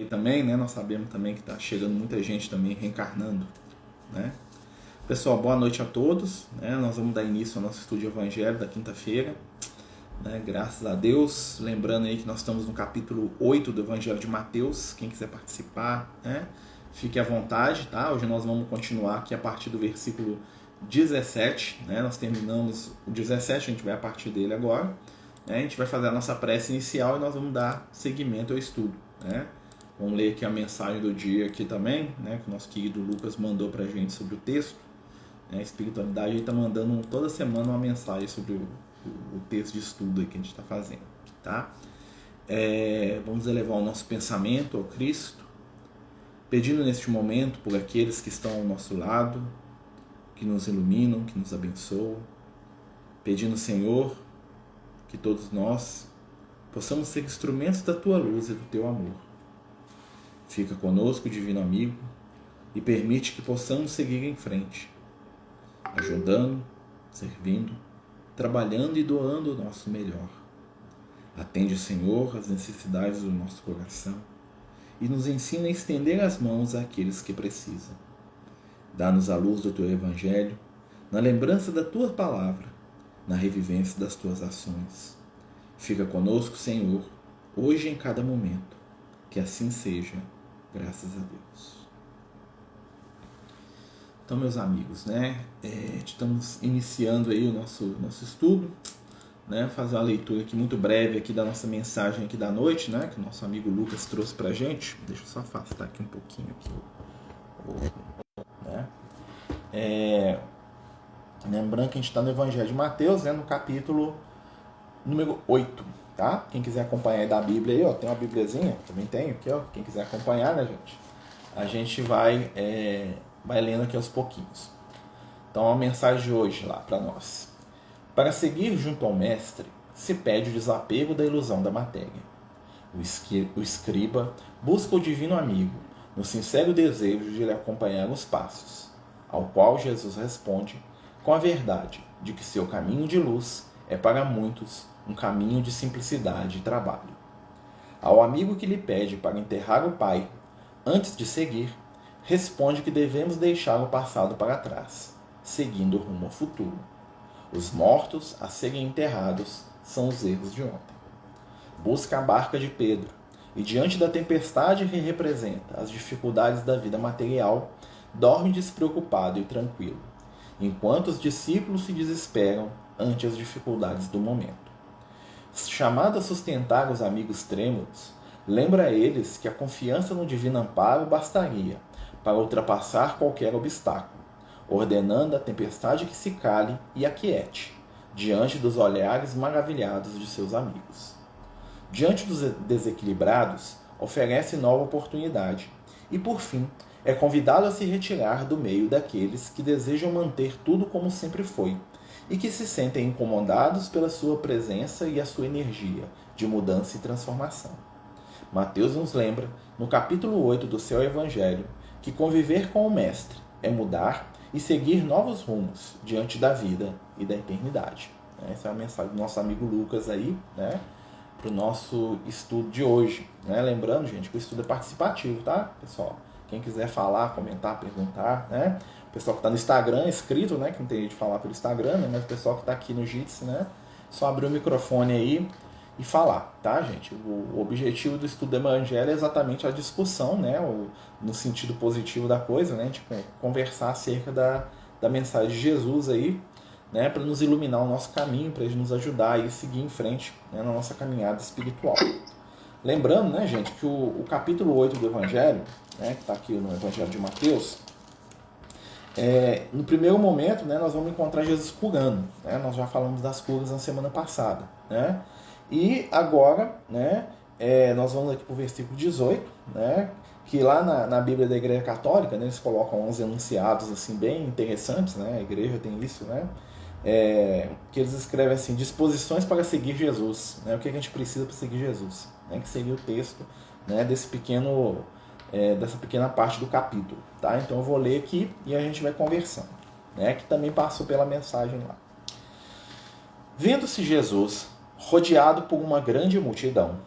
E também, né, nós sabemos também que está chegando muita gente também reencarnando, né? Pessoal, boa noite a todos, né? Nós vamos dar início ao nosso estudo de Evangelho da quinta-feira, né? Graças a Deus. Lembrando aí que nós estamos no capítulo 8 do Evangelho de Mateus. Quem quiser participar, né, fique à vontade, tá? Hoje nós vamos continuar aqui a partir do versículo 17, né? Nós terminamos o 17, a gente vai a partir dele agora, né? A gente vai fazer a nossa prece inicial e nós vamos dar seguimento ao estudo, né? Vamos ler aqui a mensagem do dia aqui também, né, que o nosso querido Lucas mandou para a gente sobre o texto. A espiritualidade está mandando toda semana uma mensagem sobre o texto de estudo aí que a gente está fazendo, tá? Vamos elevar o nosso pensamento ao Cristo, pedindo neste momento por aqueles que estão ao nosso lado, que nos iluminam, que nos abençoam, pedindo, Senhor, que todos nós possamos ser instrumentos da Tua luz e do Teu amor. Fica conosco, divino amigo, e permite que possamos seguir em frente, ajudando, servindo, trabalhando e doando o nosso melhor. Atende, Senhor, as necessidades do nosso coração e nos ensina a estender as mãos àqueles que precisam. Dá-nos a luz do Teu Evangelho, na lembrança da Tua palavra, na revivência das Tuas ações. Fica conosco, Senhor, hoje e em cada momento. Que assim seja, graças a Deus. Então, meus amigos, né, estamos iniciando aí o nosso estudo, né, fazer uma leitura aqui muito breve aqui da nossa mensagem aqui da noite, né, que o nosso amigo Lucas trouxe pra gente. Deixa eu só afastar aqui um pouquinho aqui, né? Lembrando que a gente está no Evangelho de Mateus, né, no capítulo número 8, tá? Quem quiser acompanhar aí da Bíblia aí, ó, tem uma Bíbliazinha, também tem aqui, ó, quem quiser acompanhar, né, gente? A gente vai lendo aqui aos pouquinhos. Então, a mensagem de hoje lá para nós. Para seguir junto ao Mestre, se pede o desapego da ilusão da matéria. O escriba busca o divino amigo, no sincero desejo de lhe acompanhar os passos, ao qual Jesus responde com a verdade de que seu caminho de luz é para muitos um caminho de simplicidade e trabalho. Ao amigo que lhe pede para enterrar o pai, antes de seguir, responde que devemos deixar o passado para trás, seguindo rumo ao futuro. Os mortos a serem enterrados são os erros de ontem. Busca a barca de Pedro e, diante da tempestade que representa as dificuldades da vida material, dorme despreocupado e tranquilo, enquanto os discípulos se desesperam ante as dificuldades do momento. Chamado a sustentar os amigos trêmulos, lembra a eles que a confiança no divino amparo bastaria para ultrapassar qualquer obstáculo, ordenando a tempestade que se cale e aquiete, diante dos olhares maravilhados de seus amigos. Diante dos desequilibrados, oferece nova oportunidade e, por fim, é convidado a se retirar do meio daqueles que desejam manter tudo como sempre foi e que se sentem incomodados pela sua presença e a sua energia de mudança e transformação. Mateus nos lembra, no capítulo 8 do seu Evangelho, que conviver com o Mestre é mudar e seguir novos rumos diante da vida e da eternidade. Essa é a mensagem do nosso amigo Lucas aí, né, para o nosso estudo de hoje. Né? Lembrando, gente, que o estudo é participativo, tá, pessoal? Quem quiser falar, comentar, perguntar, né? O pessoal que está no Instagram, inscrito, né? Que não tem jeito de falar pelo Instagram, né? Mas o pessoal que está aqui no Jitsi, né? Só abrir o microfone aí e falar, tá, gente? O objetivo do estudo do Evangelho é exatamente a discussão, né? No sentido positivo da coisa, né? De conversar acerca da mensagem de Jesus aí, né? Para nos iluminar o nosso caminho, para ele nos ajudar a seguir em frente, né, na nossa caminhada espiritual. Lembrando, né, gente, que o capítulo 8 do Evangelho, né, que está aqui no Evangelho de Mateus, no primeiro momento, né, nós vamos encontrar Jesus curando. Né? Nós já falamos das curas na semana passada. Né? E agora, né, nós vamos aqui para o versículo 18, né, que lá na Bíblia da Igreja Católica, né, eles colocam uns enunciados assim, bem interessantes, né? A igreja tem isso, né? Que eles escrevem assim: disposições para seguir Jesus, né? O que a gente precisa para seguir Jesus, né? Que seria o texto, né, dessa pequena parte do capítulo, tá? Então eu vou ler aqui e a gente vai conversando, né? Que também passou pela mensagem lá. Vendo-se Jesus rodeado por uma grande multidão,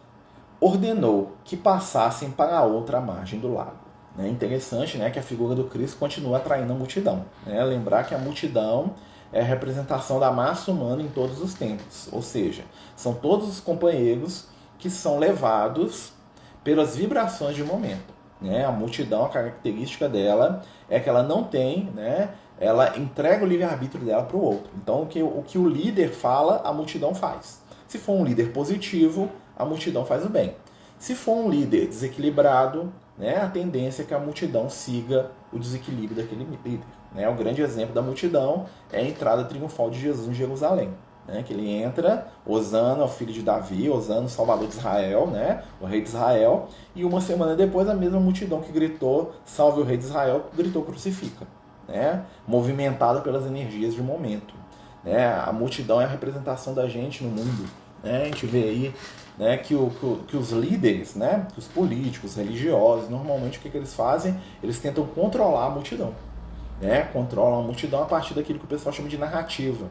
ordenou que passassem para a outra margem do lago. É interessante, né, que a figura do Cristo continua atraindo a multidão. Né? Lembrar que a multidão é a representação da massa humana em todos os tempos. Ou seja, são todos os companheiros que são levados pelas vibrações de momento. Né? A multidão, a característica dela é que ela não tem, né, ela entrega o livre-arbítrio dela para o outro. Então, o que o líder fala, a multidão faz. Se for um líder positivo, a multidão faz o bem. Se for um líder desequilibrado, né, a tendência é que a multidão siga o desequilíbrio daquele líder. Né? O grande exemplo da multidão é a entrada triunfal de Jesus em Jerusalém. Né? Que ele entra, Hosana, o filho de Davi, Hosana, o salvador de Israel, né? O rei de Israel, e uma semana depois a mesma multidão que gritou, salve o rei de Israel, gritou, crucifica. Né? Movimentada pelas energias de momento. Né? A multidão é a representação da gente no mundo. Né? A gente vê aí, né, que os líderes, né, que os políticos, religiosos, normalmente o que eles fazem? Eles tentam controlar a multidão. Né? Controlam a multidão a partir daquilo que o pessoal chama de narrativa.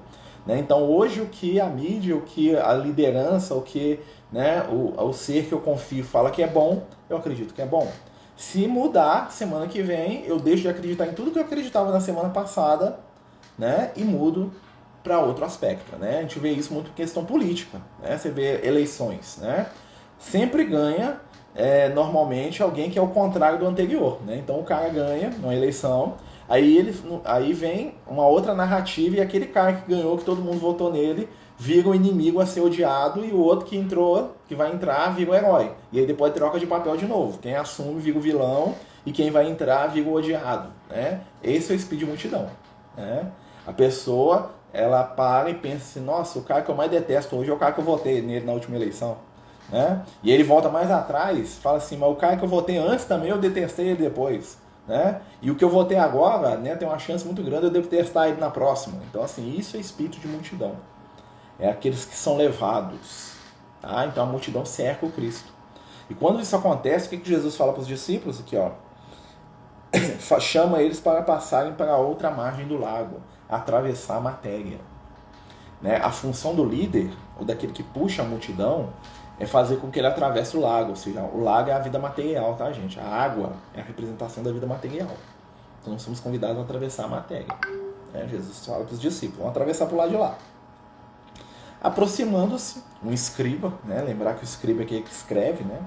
Né? Então hoje o que a mídia, o que a liderança, o que, né, o ser que eu confio fala que é bom, eu acredito que é bom. Se mudar, semana que vem, eu deixo de acreditar em tudo que eu acreditava na semana passada, né, e mudo para outro aspecto. Né? A gente vê isso muito em questão política. Né? Você vê eleições. Né? Sempre ganha, normalmente, alguém que é o contrário do anterior. Né? Então o cara ganha numa eleição, aí vem uma outra narrativa e aquele cara que ganhou, que todo mundo votou nele, vira o inimigo a ser odiado e o outro que entrou, que vai entrar, vira o herói. E aí depois troca de papel de novo. Quem assume vira o vilão e quem vai entrar vira o odiado. Né? Esse é o espírito de multidão. Né? A pessoa, ela para e pensa assim, nossa, o cara que eu mais detesto hoje é o cara que eu votei nele na última eleição. Né? E ele volta mais atrás, fala assim, mas o cara que eu votei antes também eu detestei ele depois. Né? E o que eu votei agora, né, tem uma chance muito grande de eu detestar ele na próxima. Então assim, isso é espírito de multidão. É aqueles que são levados. Tá? Então a multidão cerca o Cristo. E quando isso acontece, o que Jesus fala para os discípulos? Aqui, ó, chama eles para passarem para a outra margem do lago, atravessar a matéria. Né? A função do líder, ou daquele que puxa a multidão, é fazer com que ele atravesse o lago. Ou seja, o lago é a vida material, tá, gente? A água é a representação da vida material. Então nós somos convidados a atravessar a matéria. Né? Jesus fala para os discípulos, vão atravessar para o lado de lá. Aproximando-se, um escriba, né? Lembrar que o escriba é aquele que escreve, né?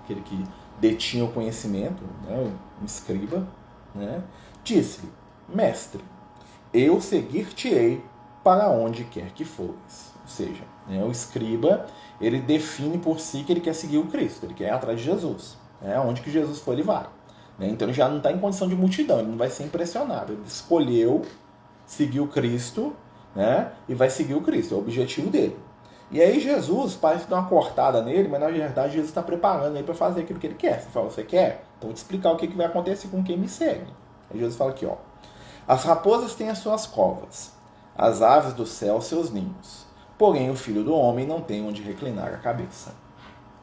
Aquele que detinha o conhecimento, né? Um escriba, né? Disse-lhe, mestre, eu seguir-te-ei para onde quer que fores. Ou seja, né? O escriba, ele define por si que ele quer seguir o Cristo, ele quer ir atrás de Jesus. Né? Onde que Jesus for, ele vai. Né? Então ele já não está em condição de multidão, ele não vai ser impressionado. Ele escolheu seguir o Cristo, né? E vai seguir o Cristo, é o objetivo dele. E aí Jesus parece dar uma cortada nele, mas na verdade Jesus está preparando ele para fazer aquilo que ele quer. Você fala, você quer? Então vou te explicar o que vai acontecer com quem me segue. Aí Jesus fala aqui, ó. As raposas têm as suas covas, as aves do céu seus ninhos, porém o Filho do Homem não tem onde reclinar a cabeça.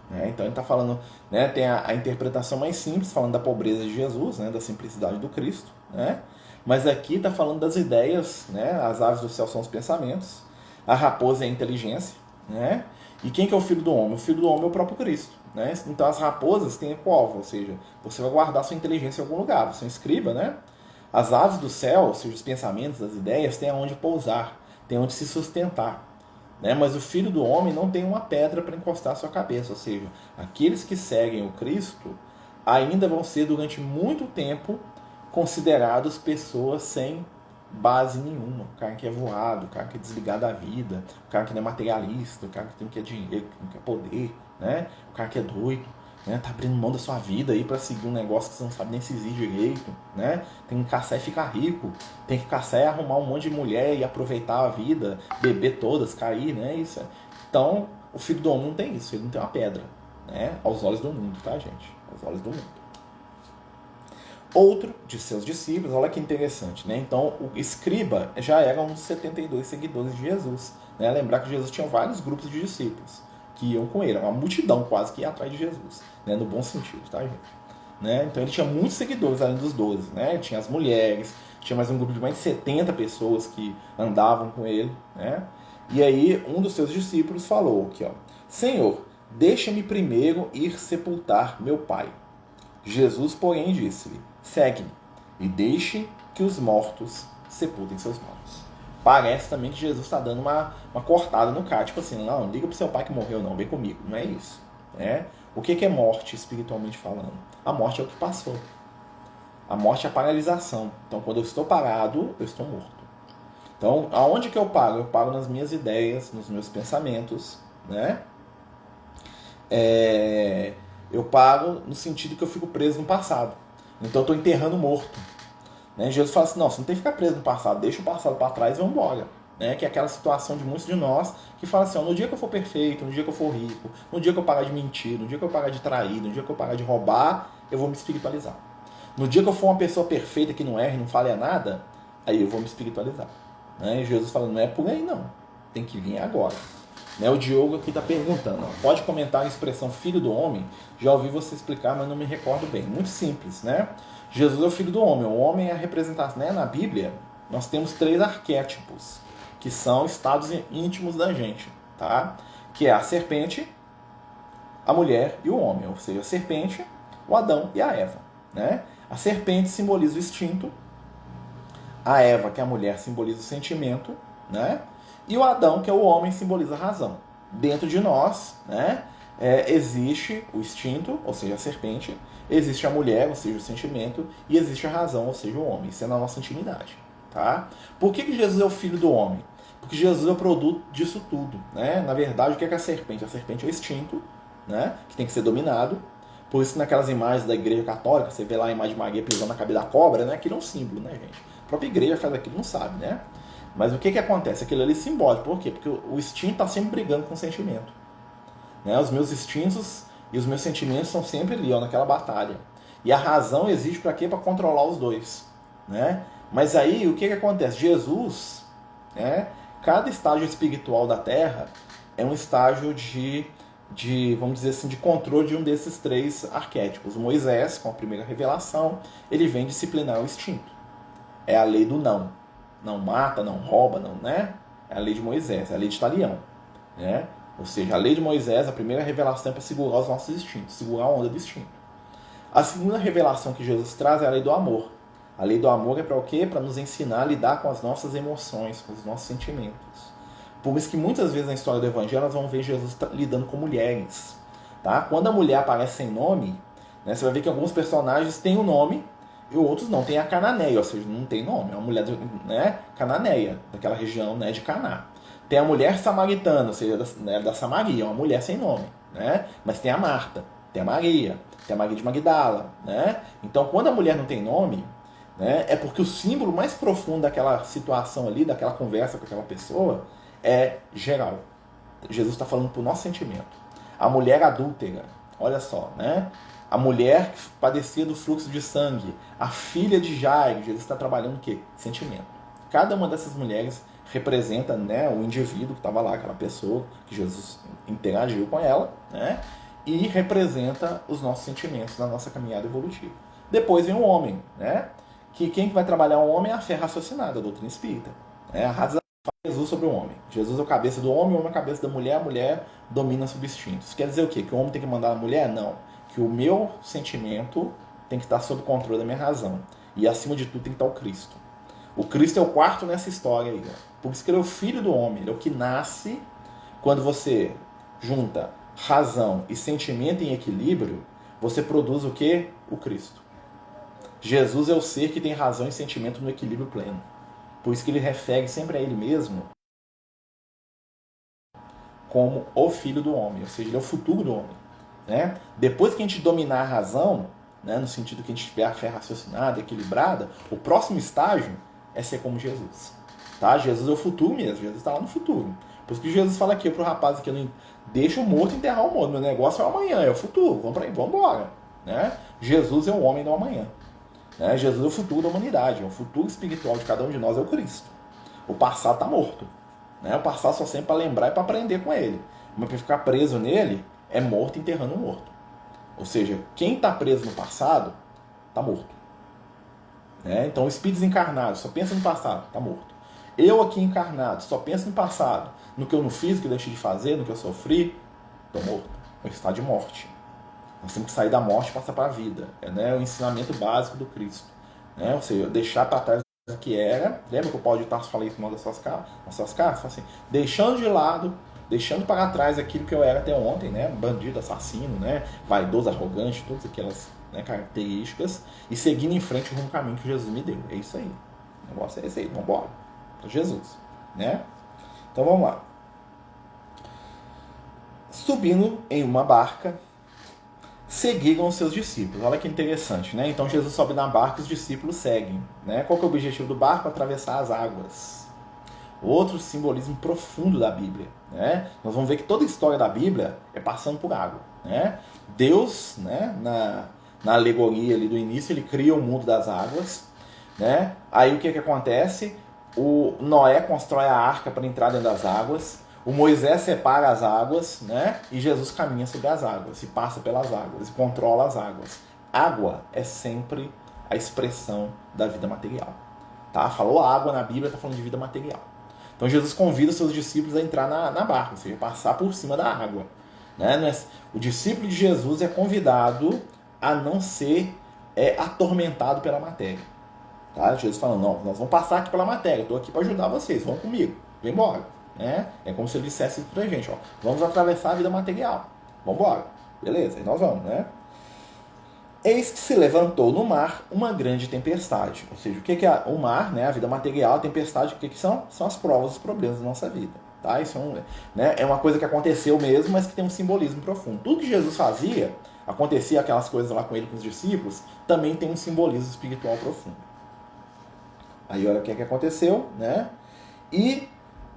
Né? Então ele está falando, né, tem a interpretação mais simples, falando da pobreza de Jesus, né, da simplicidade do Cristo, né? Mas aqui está falando das ideias, né? As aves do céu são os pensamentos, a raposa é a inteligência, né? E quem que é o Filho do Homem? O Filho do Homem é o próprio Cristo. Né? Então as raposas têm cova, ou seja, você vai guardar sua inteligência em algum lugar, você é um escriba, né? As aves do céu, ou seja, os pensamentos, as ideias, têm aonde pousar, têm onde se sustentar. Né? Mas o Filho do Homem não tem uma pedra para encostar a sua cabeça, ou seja, aqueles que seguem o Cristo ainda vão ser durante muito tempo considerados pessoas sem base nenhuma. O cara que é voado, o cara que é desligado da vida, o cara que não é materialista, o cara que quer dinheiro, que não quer poder, né? O cara que é doido, né? Tá abrindo mão da sua vida aí para seguir um negócio que você não sabe nem se exige direito, né? Tem que caçar e ficar rico, tem que caçar e arrumar um monte de mulher e aproveitar a vida, beber todas, cair, né? Isso é. Então, o Filho do Homem não tem isso, ele não tem uma pedra, né? Aos olhos do mundo, tá, gente? Aos olhos do mundo. Outro de seus discípulos, olha que interessante, né? Então o escriba já era um dos 72 seguidores de Jesus, né? Lembrar que Jesus tinha vários grupos de discípulos que iam com ele, uma multidão quase que ia atrás de Jesus, né? No bom sentido, tá, gente? Né? Então ele tinha muitos seguidores além dos 12, né? Tinha as mulheres, tinha mais um grupo de mais de 70 pessoas que andavam com ele, né? E aí um dos seus discípulos falou aqui, ó, Senhor, deixa-me primeiro ir sepultar meu pai. Jesus, porém, disse-lhe, segue-me e deixe que os mortos sepultem seus mortos. Parece também que Jesus está dando uma cortada no cara, tipo assim, não liga pro seu pai que morreu não, vem comigo, não é isso. Né? O que é morte, espiritualmente falando? A morte é o que passou. A morte é a paralisação. Então, quando eu estou parado, eu estou morto. Então, aonde que eu paro? Eu paro nas minhas ideias, nos meus pensamentos, né? Eu paro no sentido que eu fico preso no passado. Então, eu estou enterrando morto. Né? Jesus fala assim, não, você não tem que ficar preso no passado, deixa o passado para trás e vamos embora. Né? Que é aquela situação de muitos de nós que fala assim, ó, no dia que eu for perfeito, no dia que eu for rico, no dia que eu parar de mentir, no dia que eu parar de trair, no dia que eu parar de roubar, eu vou me espiritualizar. No dia que eu for uma pessoa perfeita que não erre, não fale a nada, aí eu vou me espiritualizar. Né? E Jesus fala, não é por aí não, tem que vir agora. Né? O Diogo aqui está perguntando, ó, pode comentar a expressão filho do homem? Já ouvi você explicar, mas não me recordo bem. Muito simples, né? Jesus é o filho do homem. O homem é a representação, né? Na Bíblia, nós temos 3 arquétipos, que são estados íntimos da gente, tá? Que é a serpente, a mulher e o homem. Ou seja, a serpente, o Adão e a Eva, né? A serpente simboliza o instinto, a Eva, que é a mulher, simboliza o sentimento, né? E o Adão, que é o homem, simboliza a razão. Dentro de nós, né, existe o instinto, ou seja, a serpente, existe a mulher, ou seja, o sentimento, e existe a razão, ou seja, o homem. Isso é na nossa intimidade. Tá? Por que Jesus é o filho do homem? Porque Jesus é o produto disso tudo. Né? Na verdade, o que é a serpente? A serpente é o instinto, né, que tem que ser dominado. Por isso que naquelas imagens da igreja católica, você vê lá a imagem de Maria pisando na cabeça da cobra, né? Aquilo é um símbolo, né, gente? A própria igreja faz aquilo, não sabe, né? Mas o que acontece? Aquilo ali é simbólico. Por quê? Porque o instinto está sempre brigando com o sentimento. Né? Os meus instintos e os meus sentimentos estão sempre ali, ó, naquela batalha. E a razão existe para quê? Para controlar os dois. Né? Mas aí, o que acontece? Jesus, né? Cada estágio espiritual da Terra é um estágio de, vamos dizer assim, de controle de um desses 3 arquétipos. Moisés, com a primeira revelação, ele vem disciplinar o instinto. É a lei do não. Não mata, não rouba, não, né? É a lei de Moisés, é a lei de Talião. Né? Ou seja, a lei de Moisés, a primeira revelação é para segurar os nossos instintos, segurar a onda do instinto. A segunda revelação que Jesus traz é a lei do amor. A lei do amor é para o quê? Para nos ensinar a lidar com as nossas emoções, com os nossos sentimentos. Por isso que muitas vezes na história do Evangelho nós vamos ver Jesus lidando com mulheres. Tá? Quando a mulher aparece sem nome, né, você vai ver que alguns personagens têm o nome, e outros não. Tem a Cananeia, ou seja, não tem nome. É uma mulher, né, cananeia, daquela região, né, de Caná. Tem a mulher samaritana, ou seja, da Samaria, uma mulher sem nome. Né? Mas tem a Marta, tem a Maria de Magdala. Né? Então, quando a mulher não tem nome, né, é porque o símbolo mais profundo daquela situação ali, daquela conversa com aquela pessoa, é geral. Jesus está falando para o nosso sentimento. A mulher adúltera, olha só, né? A mulher que padecia do fluxo de sangue, a filha de Jairo, Jesus está trabalhando o quê? Sentimento. Cada uma dessas mulheres representa, né, o indivíduo que estava lá, aquela pessoa que Jesus interagiu com ela, né, e representa os nossos sentimentos na nossa caminhada evolutiva. Depois vem o homem, né, que quem vai trabalhar o homem é a fé raciocinada, a doutrina espírita. Né, a razão de Jesus sobre o homem. Jesus é a cabeça do homem é a cabeça da mulher, a mulher domina sobre instintos. Isso quer dizer o quê? Que o homem tem que mandar a mulher? Não. Que o meu sentimento tem que estar sob controle da minha razão. E acima de tudo tem que estar o Cristo. O Cristo é o quarto nessa história aí. Por isso que ele é o filho do homem. Ele é o que nasce quando você junta razão e sentimento em equilíbrio. Você produz o quê? O Cristo. Jesus é o ser que tem razão e sentimento no equilíbrio pleno. Por isso que ele refere sempre a ele mesmo como o filho do homem. Ou seja, ele é o futuro do homem. Né? Depois que a gente dominar a razão, né, no sentido que a gente tiver a fé raciocinada, equilibrada, o próximo estágio é ser como Jesus. Tá? Jesus é o futuro mesmo, Jesus está lá no futuro. Por isso que Jesus fala aqui para o rapaz aqui, não deixa o morto enterrar o morto, meu negócio é o amanhã, é o futuro, vamos embora. Né? Jesus é o homem do amanhã. Né? Jesus é o futuro da humanidade, é o futuro espiritual de cada um de nós é o Cristo. O passado está morto. Né? O passado só sempre para lembrar e para aprender com ele. Mas para ficar preso nele, é morto enterrando o morto. Ou seja, quem está preso no passado, está morto. Né? Então, o espírito desencarnado só pensa no passado, está morto. Eu aqui encarnado só penso no passado, no que eu não fiz, no que eu deixei de fazer, no que eu sofri, estou morto. um estado de morte. Nós temos que sair da morte e passar para a vida. É o ensinamento básico do Cristo. Né? Ou seja, deixar para trás o que era. Lembra que o Paulo de Tarso falou isso em uma das suas cartas? Assim, deixando de lado, deixando para trás aquilo que eu era até ontem, né? Bandido, assassino, né? Vaidoso, arrogante, todas aquelas, né, características, e seguindo em frente rumo ao caminho que Jesus me deu. É isso aí. O negócio é esse aí. Vamos embora. Jesus. Né? Então vamos lá. Subindo em uma barca, seguiram os seus discípulos. Olha que interessante, né? Então Jesus sobe na barca e os discípulos seguem. Né? Qual que é o objetivo do barco? Atravessar as águas. Outro simbolismo profundo da Bíblia. Né? Nós vamos ver que toda a história da Bíblia é passando por água. Né? Deus, né, na alegoria ali do início, ele cria o mundo das águas. Né? Aí o que acontece? O Noé constrói a arca para entrar dentro das águas. O Moisés separa as águas, né? E Jesus caminha sobre as águas, e passa pelas águas, e controla as águas. Água é sempre a expressão da vida material. Tá? Falou água na Bíblia, está falando de vida material. Então Jesus convida os seus discípulos a entrar na barca, ou seja, passar por cima da água. Né? O discípulo de Jesus é convidado a não ser atormentado pela matéria. Tá? Jesus falando, não, nós vamos passar aqui pela matéria, eu estou aqui para ajudar vocês, vão comigo, vem embora. É como se ele dissesse isso pra gente, ó, vamos atravessar a vida material, vamos embora, beleza, aí nós vamos, né? Eis que se levantou no mar uma grande tempestade. Ou seja, o que é o mar, né? A vida material, a tempestade, o que são? São as provas, os problemas da nossa vida. Tá? Isso é uma coisa que aconteceu mesmo, mas que tem um simbolismo profundo. Tudo que Jesus fazia, acontecia aquelas coisas lá com ele, com os discípulos, também tem um simbolismo espiritual profundo. Aí olha o que aconteceu, né? E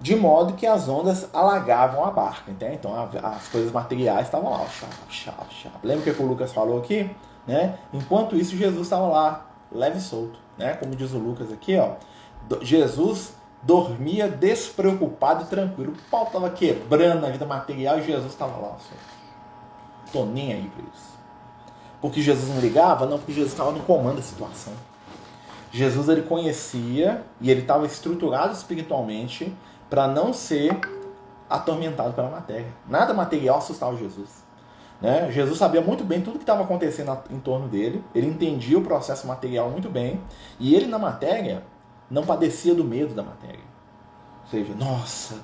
de modo que as ondas alagavam a barca, entende? Então as coisas materiais estavam lá, Lembra o que o Lucas falou aqui? Né? Enquanto isso, Jesus estava lá, leve e solto, né? Como diz o Lucas aqui, ó, Jesus dormia despreocupado e tranquilo. O pau estava quebrando na vida material e Jesus estava lá, tô nem aí para isso. Porque Jesus não ligava? Não, porque Jesus estava no comando da situação. Jesus, ele conhecia e ele estava estruturado espiritualmente para não ser atormentado pela matéria. Nada material assustava Jesus. Né? Jesus sabia muito bem tudo que estava acontecendo em torno dele, ele entendia o processo material muito bem, e ele na matéria não padecia do medo da matéria. Ou seja, nossa,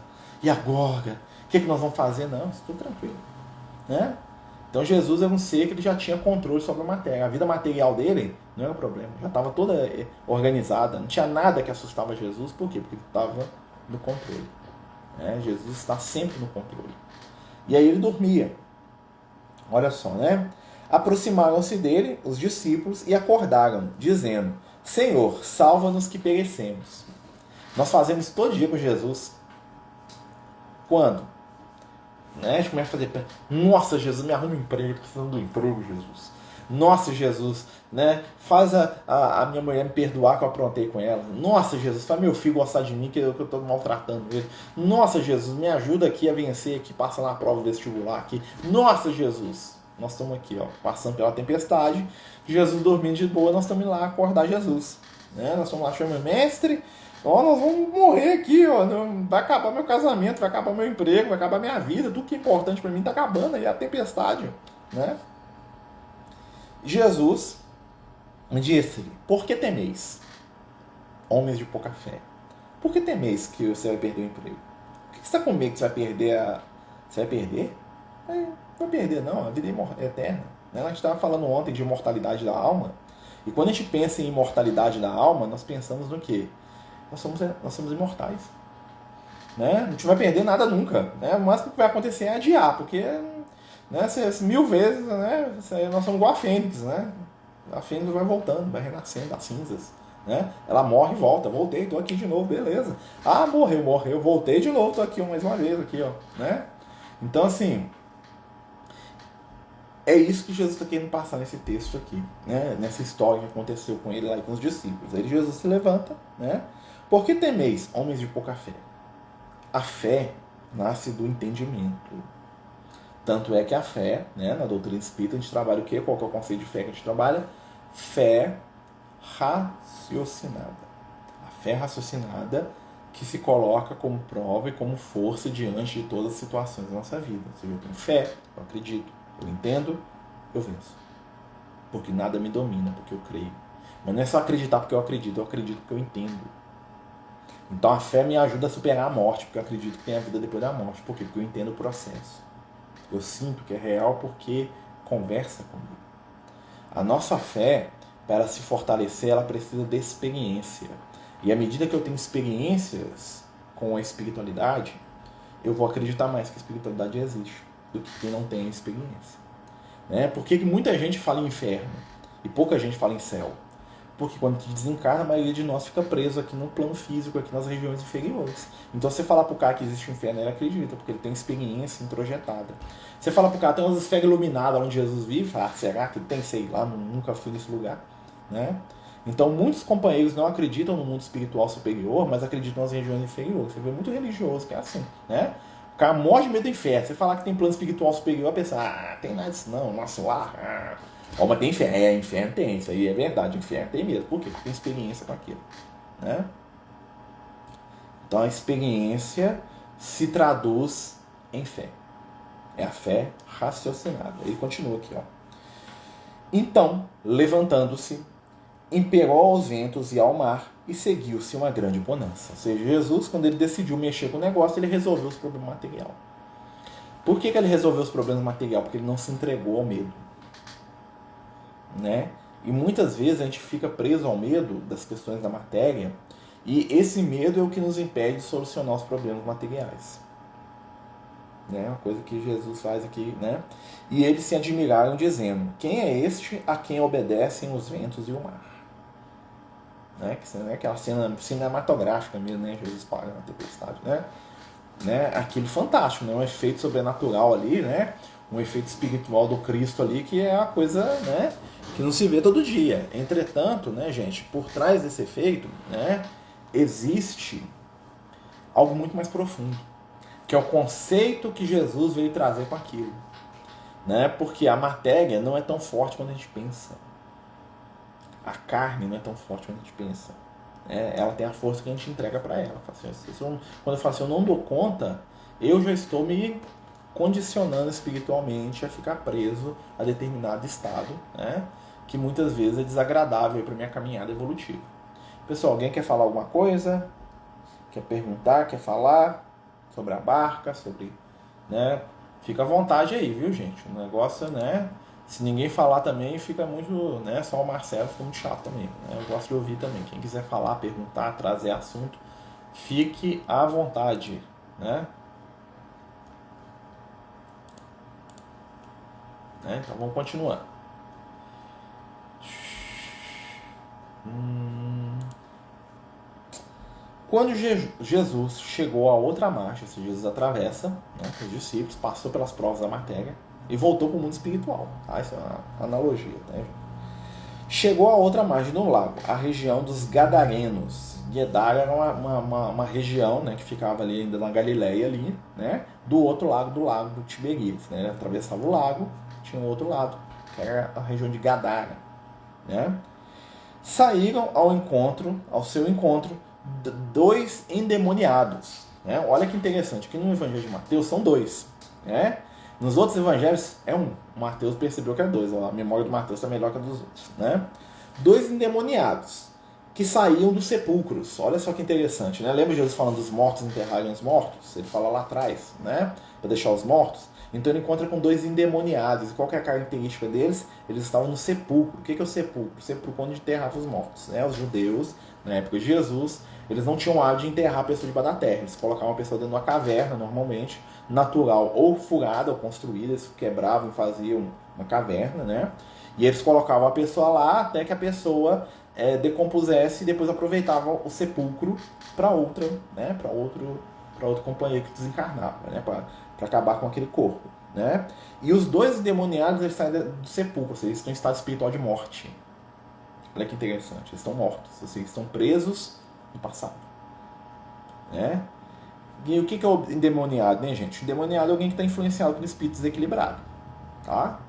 e agora? O que nós vamos fazer? Não, estou tranquilo. Né? Então Jesus era um ser que ele já tinha controle sobre a matéria. A vida material dele não era um problema, já estava toda organizada, não tinha nada que assustava Jesus. Por quê? Porque ele estava no controle. Jesus está sempre no controle. E aí ele dormia. Olha só, né? Aproximaram-se dele os discípulos e acordaram, dizendo: Senhor, salva-nos que perecemos. Nós fazemos isso todo dia com Jesus. Quando? Né? A gente começa a fazer: nossa, Jesus, me arruma um emprego, precisando do emprego, Jesus. Nossa, Jesus, né? Faz a minha mulher me perdoar que eu aprontei com ela. Nossa, Jesus, faz meu filho gostar de mim que eu estou maltratando ele. Nossa, Jesus, me ajuda aqui a vencer, aqui, passar na prova vestibular aqui. Nossa, Jesus. Nós estamos aqui, ó, passando pela tempestade. Jesus dormindo de boa, nós estamos lá acordar Jesus. Né? Nós estamos lá chamando mestre. Ó, nós vamos morrer aqui, ó. Vai acabar meu casamento, vai acabar meu emprego, vai acabar minha vida. Tudo que é importante para mim está acabando aí, a tempestade. Né? Jesus disse-lhe: por que temeis, homens de pouca fé? Por que temeis que você vai perder o emprego? Por que você está com medo que você vai perder Você vai perder? Não vai perder não, a vida é eterna. A gente estava falando ontem de imortalidade da alma. E quando a gente pensa em imortalidade da alma, nós pensamos no quê? Nós somos imortais. Né? A gente não vai perder nada nunca. Né? O máximo que vai acontecer é adiar, porque... Né, 1000 vezes, né, nós somos igual a Fênix, né? A Fênix vai voltando, vai renascendo das cinzas, né? Ela morre e volta, voltei, estou aqui de novo, beleza. Ah, morreu, voltei de novo, estou aqui mais uma vez, aqui, ó, né? Então, assim, é isso que Jesus está querendo passar nesse texto aqui, né? Nessa história que aconteceu com ele lá e com os discípulos. Aí Jesus se levanta, né? Por que temeis, homens de pouca fé? A fé nasce do entendimento. Tanto é que a fé, né, na doutrina espírita, a gente trabalha o quê? Qual que é o conceito de fé que a gente trabalha? Fé raciocinada. A fé raciocinada que se coloca como prova e como força diante de todas as situações da nossa vida. Ou seja, eu tenho fé, eu acredito, eu entendo, eu venço. Porque nada me domina, porque eu creio. Mas não é só acreditar porque eu acredito porque eu entendo. Então a fé me ajuda a superar a morte, porque eu acredito que tem a vida depois da morte. Por quê? Porque eu entendo o processo. Eu sinto que é real porque conversa comigo. A nossa fé, para se fortalecer, ela precisa de experiência. E à medida que eu tenho experiências com a espiritualidade, eu vou acreditar mais que a espiritualidade existe do que quem não tem experiência. Né? Por que muita gente fala em inferno e pouca gente fala em céu? Porque quando a gente desencarna, a maioria de nós fica preso aqui no plano físico, aqui nas regiões inferiores. Então você falar pro cara que existe um inferno, ele acredita, porque ele tem experiência introjetada. Você fala pro cara, tem umas esferas iluminadas onde Jesus vive, fala, será que tem? Sei lá, nunca fui nesse lugar. Né? Então muitos companheiros não acreditam no mundo espiritual superior, mas acreditam nas regiões inferiores. Você vê muito religioso que é assim, né? O cara morre de medo do inferno. Você falar que tem plano espiritual superior, a pessoa, tem nada disso não, nossa lá, mas tem inferno. Inferno tem, isso aí é verdade, inferno tem mesmo. Por quê? Porque tem experiência com aquilo. Né? Então a experiência se traduz em fé. É a fé raciocinada. Ele continua aqui, ó. Então, levantando-se, imperou aos ventos e ao mar e seguiu-se uma grande bonança. Ou seja, Jesus, quando ele decidiu mexer com o negócio, ele resolveu os problemas materiais. Por que ele resolveu os problemas materiais? Porque ele não se entregou ao medo. Né? E muitas vezes a gente fica preso ao medo das questões da matéria, e esse medo é o que nos impede de solucionar os problemas materiais. Né? Uma coisa que Jesus faz aqui, né? E eles se admiraram dizendo, quem é este a quem obedecem os ventos e o mar? Né? Aquela cena cinematográfica mesmo, né? Jesus para na tempestade, né? Aquilo fantástico, né? Um efeito sobrenatural ali, né? Um efeito espiritual do Cristo ali, que é a coisa, né, que não se vê todo dia. Entretanto, né, gente, por trás desse efeito, né, existe algo muito mais profundo, que é o conceito que Jesus veio trazer com aquilo. Né? Porque a matéria não é tão forte quanto a gente pensa. A carne não é tão forte quanto a gente pensa. Ela tem a força que a gente entrega para ela. Quando eu falo assim, eu não dou conta, eu já estou me condicionando espiritualmente a ficar preso a determinado estado, né, que muitas vezes é desagradável para minha caminhada evolutiva. Pessoal, alguém quer falar alguma coisa? Quer perguntar? Quer falar sobre a barca? Né? Fica à vontade aí, viu, gente? O negócio, né? Se ninguém falar também, fica muito, né? Só o Marcelo fica muito chato também. Né? Eu gosto de ouvir também. Quem quiser falar, perguntar, trazer assunto, fique à vontade, né? Então vamos continuar. Quando Jesus chegou a outra margem, se Jesus atravessa, né, os discípulos, passou pelas provas da matéria e voltou para o mundo espiritual. Tá? Isso é uma analogia. Né? Chegou a outra margem do lago, a região dos Gadarenos. Gadara era uma região, né, que ficava ali ainda na Galileia, ali, né, do outro lado do lago do Tiberíades. Né? Ele atravessava o lago, tinha um outro lado, que era a região de Gadara. Né? Saíram ao seu encontro, dois endemoniados. Né? Olha que interessante, aqui no Evangelho de Mateus são dois. Né? Nos outros evangelhos é um. O Mateus percebeu que é dois. A memória do Mateus está melhor que a dos outros. Né? Dois endemoniados que saíam dos sepulcros. Olha só que interessante. Né? Lembra Jesus falando dos mortos enterrarem os mortos? Ele fala lá atrás, né? Para deixar os mortos. Então ele encontra com dois endemoniados. E qual que é a característica deles? Eles estavam no sepulcro. O que é o sepulcro? O sepulcro onde enterrava os mortos. Né? Os judeus, na época de Jesus, eles não tinham hábito de enterrar a pessoa debaixo da terra. Eles colocavam a pessoa dentro de uma caverna, normalmente, natural, ou furada, ou construída. Eles quebravam e faziam uma caverna, né? E eles colocavam a pessoa lá até que a pessoa decompusesse e depois aproveitavam o sepulcro para outra, né? Para outro companheiro que desencarnava, né? Para acabar com aquele corpo. Né? E os dois endemoniados, eles saem do sepulcro, ou seja, eles estão em estado espiritual de morte. Olha que interessante, eles estão mortos, ou seja, eles estão presos no passado. Né? E o que é o endemoniado, né, gente? O endemoniado é alguém que está influenciado por espírito desequilibrado. Tá?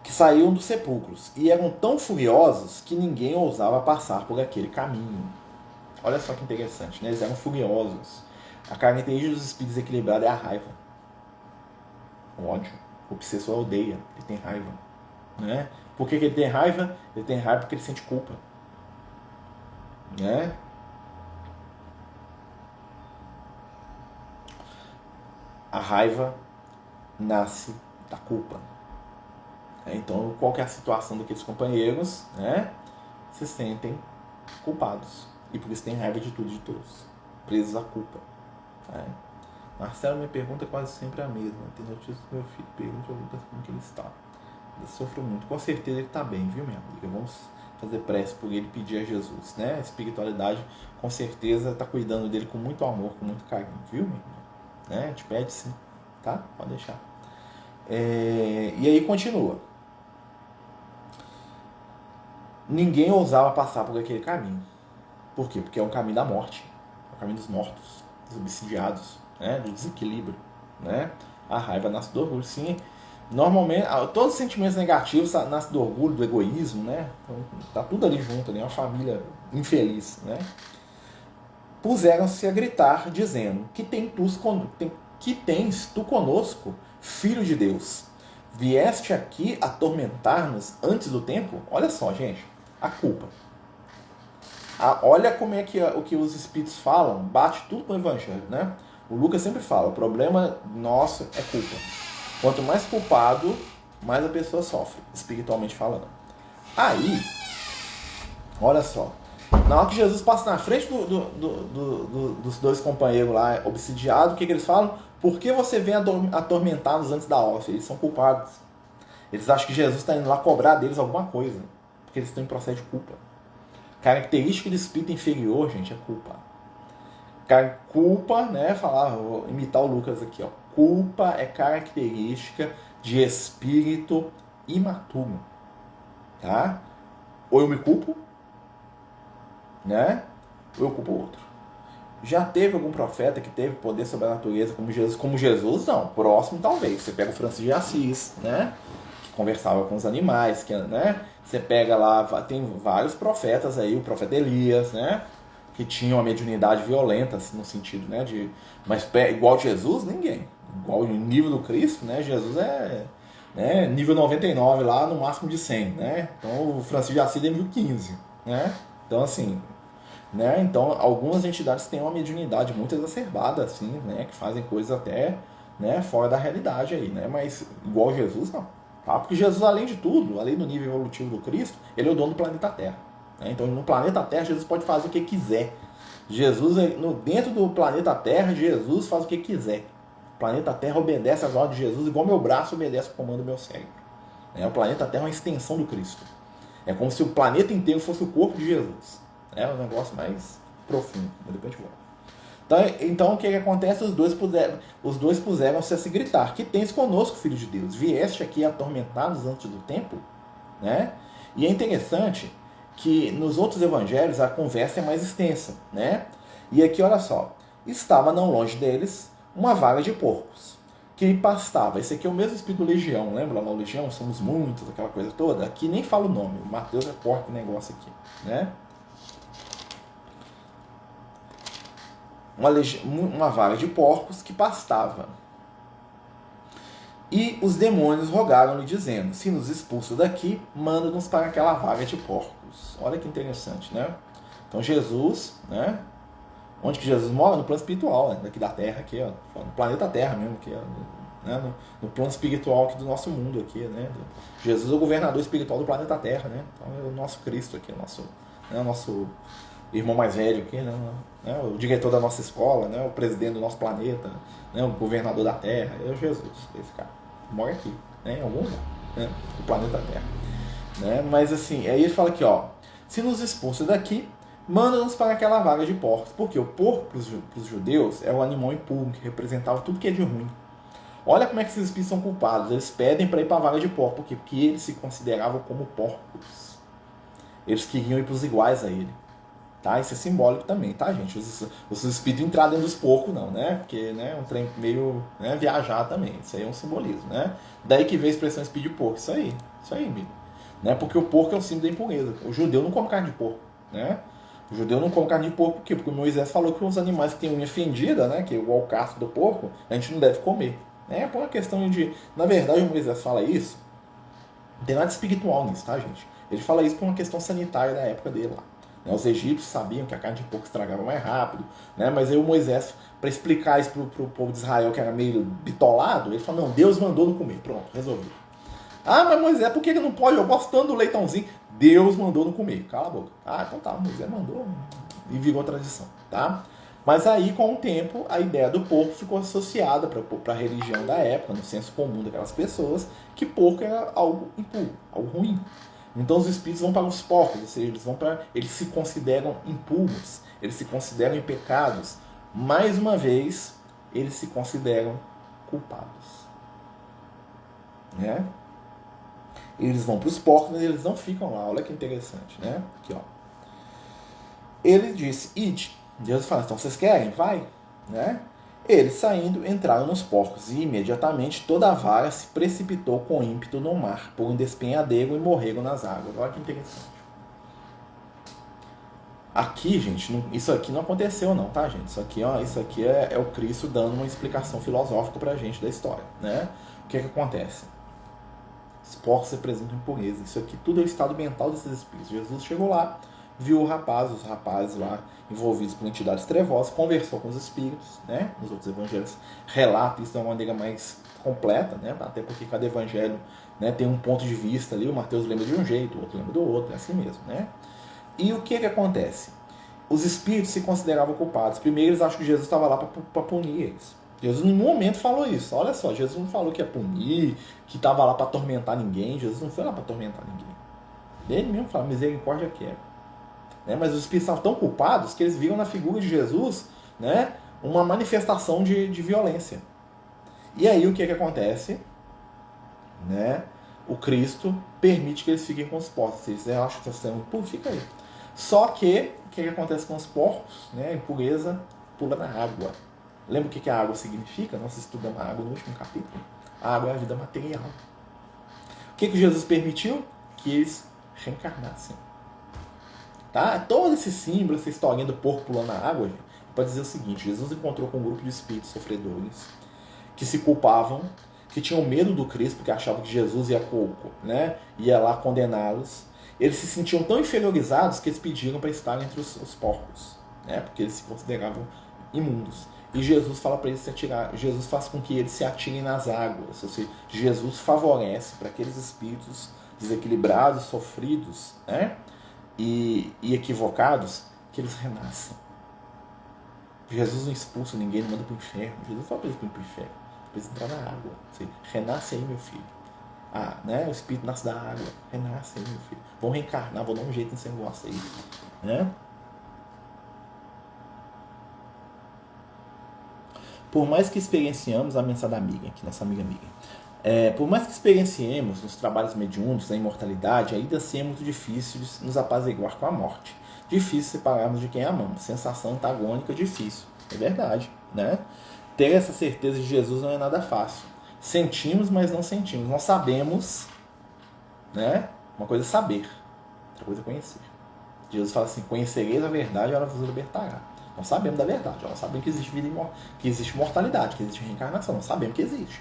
Que saíam dos sepulcros e eram tão furiosos que ninguém ousava passar por aquele caminho. Olha só que interessante, né? Eles eram furiosos. A característica dos espíritos equilibrados é a raiva. O ódio. O obsessor odeia, ele tem raiva. Né? Por que ele tem raiva? Ele tem raiva porque ele sente culpa. Né? A raiva nasce da culpa. Então, qual que é a situação daqueles companheiros? Né? Se sentem culpados. E por isso tem raiva de tudo e de todos. Presos à culpa. Né? Marcelo, minha pergunta é quase sempre a mesma. Tem notícias do meu filho. Pergunta ao Lucas como que ele está. Ele sofre muito. Com certeza ele está bem, viu, minha amiga? Vamos fazer prece por ele, pedir a Jesus. Né? A espiritualidade, com certeza, está cuidando dele com muito amor, com muito carinho. Viu, minha irmã? Né? A gente pede sim. Tá? Pode deixar. E aí continua. Ninguém ousava passar por aquele caminho. Por quê? Porque é um caminho da morte. É o caminho dos mortos, dos obsidiados, né? Do desequilíbrio. Né? A raiva nasce do orgulho. Sim, normalmente, todos os sentimentos negativos nascem do orgulho, do egoísmo. Né? Então, tá tudo ali junto, ali, uma família infeliz. Né? Puseram-se a gritar, dizendo: que tens tu conosco, filho de Deus? Vieste aqui atormentar-nos antes do tempo? Olha só, gente, a culpa. Olha como é que o que os espíritos falam, bate tudo com o evangelho, né? O Lucas sempre fala, o problema nosso é culpa. Quanto mais culpado, mais a pessoa sofre, espiritualmente falando. Aí, olha só, na hora que Jesus passa na frente dos dois companheiros lá, obsidiados, o que eles falam? Por que você vem atormentar-nos antes da hora? Eles são culpados. Eles acham que Jesus está indo lá cobrar deles alguma coisa, porque eles estão em processo de culpa. Característica do espírito inferior, gente, é culpa. Culpa, né? Vou imitar o Lucas aqui, ó. Culpa é característica de espírito imaturo. Tá? Ou eu me culpo, né? Ou eu culpo o outro. Já teve algum profeta que teve poder sobre a natureza como Jesus? Como Jesus, não. Próximo, talvez. Você pega o Francisco de Assis, né? Que conversava com os animais, né? Você pega lá, tem vários profetas aí, o profeta Elias, né? Que tinha uma mediunidade violenta, assim, no sentido, né? Mas igual Jesus, ninguém. Igual o nível do Cristo, né? Jesus é, né? Nível 99 lá, no máximo de 100, né? Então o Francisco de Assis é nível 15, né? Então, assim, né? Então, algumas entidades têm uma mediunidade muito exacerbada, assim, né? Que fazem coisas até, né? Fora da realidade aí, né? Mas igual Jesus, não. Tá? Porque Jesus, além de tudo, além do nível evolutivo do Cristo, ele é o dono do planeta Terra. Né? Então, no planeta Terra, Jesus pode fazer o que quiser. Jesus, dentro do planeta Terra, Jesus faz o que quiser. O planeta Terra obedece às ordens de Jesus, igual meu braço obedece ao comando do meu cérebro. O planeta Terra é uma extensão do Cristo. É como se o planeta inteiro fosse o corpo de Jesus. É um negócio mais profundo. Mas depois a gente volta. Então o que acontece? Os dois puseram-se a se gritar: que tens conosco, filho de Deus? Vieste aqui atormentados antes do tempo? Né? E é interessante que nos outros evangelhos a conversa é mais extensa. Né? E aqui, olha só. Estava não longe deles uma vaga de porcos que pastava. Esse aqui é o mesmo espírito legião. Lembra lá na legião? Somos muitos, aquela coisa toda. Aqui nem fala o nome. O Mateus é porco o negócio aqui. Né? Uma vaga de porcos que pastava. E os demônios rogaram-lhe, dizendo: se nos expulsa daqui, manda-nos para aquela vaga de porcos. Olha que interessante, né? Então Jesus, né? Onde que Jesus mora? No plano espiritual, né? Daqui da Terra, aqui, ó, no planeta Terra mesmo, aqui, ó, né? No plano espiritual aqui do nosso mundo, aqui, né? Jesus é o governador espiritual do planeta Terra, né? Então é o nosso Cristo aqui, o nosso irmão mais velho aqui, né? O diretor da nossa escola, né? O presidente do nosso planeta, né? O governador da Terra, é o Jesus, esse cara. Mora aqui, né? Em algum lugar, né? Do planeta Terra. Né? Mas assim, aí ele fala aqui, ó: se nos expulsa daqui, manda-nos para aquela vaga de porcos. Porque o porco, para os judeus, é o animal impuro, que representava tudo que é de ruim. Olha como é que esses espíritos são culpados. Eles pedem para ir para a vaga de porco. Por quê? Porque eles se consideravam como porcos. Eles queriam ir para os iguais a ele. Tá? Isso é simbólico também, tá, gente? Os espíritos entrar dentro dos porcos, não, né? Porque, né, é um trem meio, né, viajar também. Isso aí é um simbolismo, né? Daí que vem a expressão espírito de porco. Isso aí, amigo. Né? Porque o porco é o símbolo da impureza. O judeu não come carne de porco, né? O judeu não come carne de porco por quê? Porque Moisés falou que os animais que têm unha fendida, né, que é igual o casco do porco, a gente não deve comer. É por uma questão de... Na verdade, o Moisés fala isso, não tem nada espiritual nisso, tá, gente? Ele fala isso por uma questão sanitária da época dele lá. Né? Os egípcios sabiam que a carne de porco estragava mais rápido, né? Mas aí o Moisés, para explicar isso pro povo de Israel, que era meio bitolado, ele falou, não, Deus mandou não comer. Pronto, resolveu. Ah, mas Moisés, por que ele não pode? Eu gosto tanto do leitãozinho. Deus mandou não comer. Cala a boca. Ah, então tá, Moisés mandou e virou tradição, tá? Mas aí, com o tempo, a ideia do porco ficou associada para a religião da época, no senso comum daquelas pessoas, que porco era algo impuro, algo ruim. Então os espíritos vão para os porcos, ou seja, eles se consideram impuros, eles se consideram em pecados. Mais uma vez, eles se consideram culpados. Né? Eles vão para os porcos, mas eles não ficam lá. Olha que interessante, né? Aqui, ó. Ele disse, ide. Deus fala, então vocês querem? Vai. Né? Eles, saindo, entraram nos porcos, e imediatamente toda a vara se precipitou com ímpeto no mar, por um despenhadeiro, e morreram nas águas. Olha que interessante. Aqui, gente, isso aqui não aconteceu não, tá, gente? Isso aqui é o Cristo dando uma explicação filosófica pra gente da história, né? O que acontece? Os porcos representam impureza. Isso aqui tudo é o estado mental desses espíritos. Jesus chegou lá, viu os rapazes lá envolvidos por entidades trevosas, conversou com os espíritos, né? Nos outros evangelhos relata isso de uma maneira mais completa, né? Até porque cada evangelho, né, tem um ponto de vista ali. O Mateus lembra de um jeito, o outro lembra do outro, é assim mesmo, né? E o que acontece? Os espíritos se consideravam culpados. Primeiro, eles acham que Jesus estava lá para punir eles. Jesus em nenhum momento falou isso. Olha só, Jesus não falou que ia punir, que estava lá para atormentar ninguém. Jesus não foi lá para atormentar ninguém. Ele mesmo fala, misericórdia quero. Né? Mas os espíritos estavam tão culpados que eles viram na figura de Jesus, né, uma manifestação de violência. E aí o que acontece? Né? O Cristo permite que eles fiquem com os porcos. Eles acham que estão sendo puros, fica aí. Só que, o que acontece com os porcos? Né? A impureza pula na água. Lembra o que a água significa? Nós estudamos a água no último capítulo. A água é a vida material. O que Jesus permitiu? Que eles reencarnassem. Tá? Todo esse símbolo, essa historinha do porco pulando na água, para dizer o seguinte: Jesus encontrou com um grupo de espíritos sofredores que se culpavam, que tinham medo do Cristo, porque achavam que Jesus ia lá condená-los. Eles se sentiam tão inferiorizados que eles pediram para estar entre os porcos, né? Porque eles se consideravam imundos. E Jesus fala para eles se atirar. Jesus faz com que eles se atirem nas águas. Ou seja, Jesus favorece para aqueles espíritos desequilibrados, sofridos, né? E equivocados, que eles renasçam. Jesus não expulsa ninguém, não manda para o inferno. Jesus fala para eles ir para o inferno, para eles entrar na água. Ou seja, renasce aí, meu filho. Ah, né? O espírito nasce da água. Renasce aí, meu filho. Vão reencarnar, vou dar um jeito nesse negócio aí. Né? Por mais que experienciamos a mensagem da amiga, aqui, nossa amiga. Por mais que experienciemos nos trabalhos mediúnicos a imortalidade, ainda assim é muito difícil de nos apaziguar com a morte. Difícil separarmos de quem amamos. Sensação antagônica, difícil. É verdade, né? Ter essa certeza de Jesus não é nada fácil. Sentimos, mas não sentimos. Nós sabemos, né? Uma coisa é saber, outra coisa é conhecer. Jesus fala assim, conhecereis a verdade e ela vos libertará. Nós sabemos da verdade, nós sabemos que existe vida que existe mortalidade, que existe reencarnação, nós sabemos que existe.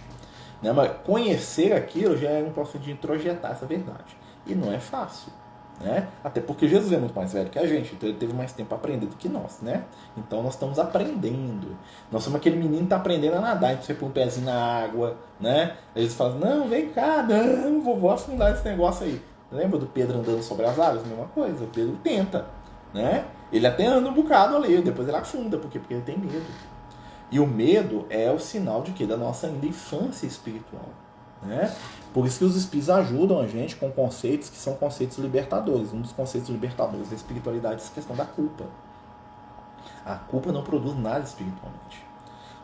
Né? Mas conhecer aquilo já é um processo de introjetar essa verdade. E não é fácil. Né? Até porque Jesus é muito mais velho que a gente, então ele teve mais tempo para aprender do que nós. Né? Então nós estamos aprendendo. Nós somos aquele menino que está aprendendo a nadar, então você põe um pezinho na água. Né? Eles falam, não, vem cá, não, vou afundar esse negócio aí. Lembra do Pedro andando sobre as águas? Mesma coisa, o Pedro tenta. Né? Ele até anda um bocado ali, depois ele afunda, porque ele tem medo. E o medo é o sinal de quê? Da nossa ainda infância espiritual. Né? Por isso que os espíritos ajudam a gente com conceitos que são conceitos libertadores. Um dos conceitos libertadores da espiritualidade é a questão da culpa. A culpa não produz nada espiritualmente.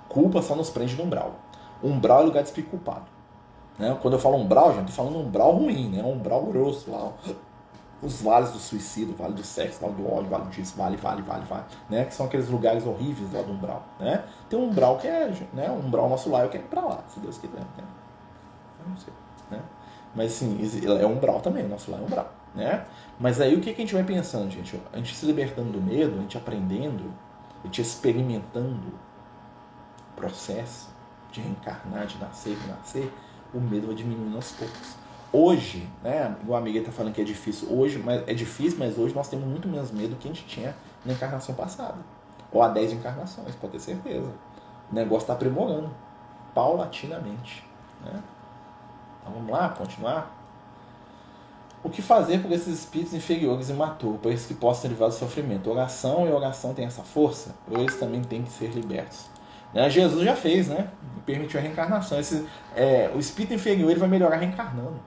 Culpa só nos prende no umbral. Umbral é lugar de espírito culpado. Né? Quando eu falo umbral, gente, eu estou falando umbral ruim, né? Um umbral grosso lá. Os vales do suicídio, vale do sexo, vale do ódio, vale disso, vale, né? Que são aqueles lugares horríveis lá do umbral, né? Tem um umbral que é, né? Um umbral nosso lá, eu quero ir pra lá, se Deus quiser, né? Eu não sei, né? Mas assim, é umbral também, o nosso lar é umbral, né? Mas aí o que a gente vai pensando, gente? A gente se libertando do medo, a gente aprendendo, a gente experimentando o processo de reencarnar, de nascer, renascer, o medo vai diminuindo aos poucos. Hoje, né, o amigo está falando que é difícil hoje, mas é difícil, mas hoje nós temos muito menos medo do que a gente tinha na encarnação passada. Ou há 10 encarnações, pode ter certeza. O negócio está aprimorando, paulatinamente, né? Então vamos lá, continuar. O que fazer por esses espíritos inferiores imaturos, para esses que possam ser livrados do sofrimento? Oração, e a oração tem essa força, ou eles também têm que ser libertos. Né? Jesus já fez, né? Permitiu a reencarnação. O espírito inferior ele vai melhorar reencarnando.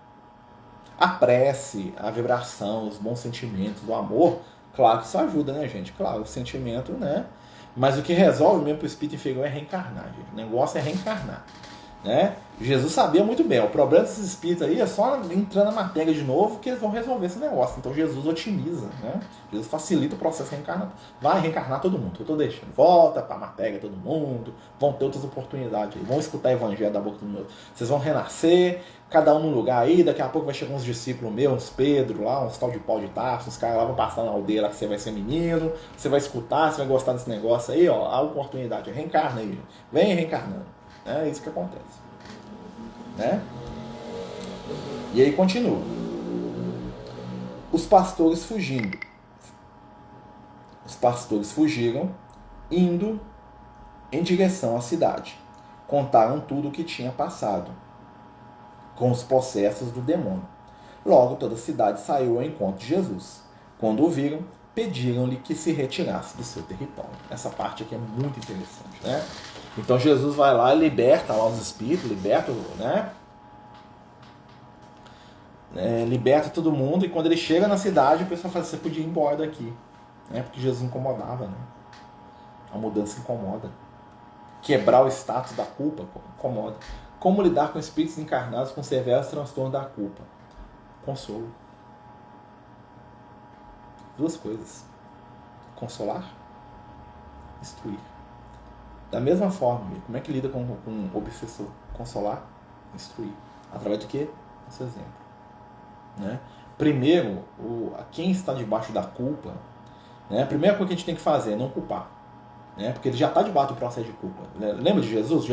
A prece, a vibração, os bons sentimentos, o amor, claro que isso ajuda, né, gente? Claro, o sentimento, né? Mas o que resolve mesmo para o espírito inferior é reencarnar, gente. O negócio é reencarnar. Né? Jesus sabia muito bem, o problema desses espíritos aí é só entrar na matéria de novo que eles vão resolver esse negócio. Então Jesus otimiza, né? Jesus facilita o processo de reencarnar. Vai reencarnar todo mundo, eu estou deixando. Volta para a matéria todo mundo, vão ter outras oportunidades aí, vão escutar o evangelho da boca do meu. Vocês vão renascer, cada um num lugar aí, daqui a pouco vai chegar uns discípulos meus, uns Pedro lá, uns tal de pau de Tarso, uns caras lá vão passar na aldeia lá que você vai ser menino, você vai escutar, você vai gostar desse negócio aí, ó, a oportunidade, reencarna aí, gente. Vem reencarnando. É isso que acontece, né? E aí continua. Os pastores fugindo. Os pastores fugiram, indo em direção à cidade. Contaram tudo o que tinha passado com os possessos do demônio. Logo toda a cidade saiu ao encontro de Jesus. Quando o viram, pediram-lhe que se retirasse do seu território. Essa parte aqui é muito interessante, né? Então Jesus vai lá e liberta lá os espíritos, liberta, né? Liberta todo mundo, e quando ele chega na cidade, o pessoal fala, você podia ir embora daqui, né? Porque Jesus incomodava, né? A mudança incomoda. Quebrar o status da culpa incomoda. Como lidar com espíritos encarnados com severos transtornos da culpa? Consolo. Duas coisas. Consolar, instruir. Da mesma forma, como é que lida com um obsessor? Consolar, instruir. Através do quê? Esse exemplo. Né? Primeiro, quem está debaixo da culpa, né? A primeira coisa que a gente tem que fazer é não culpar. Né? Porque ele já está debaixo do processo de culpa. Lembra de Jesus?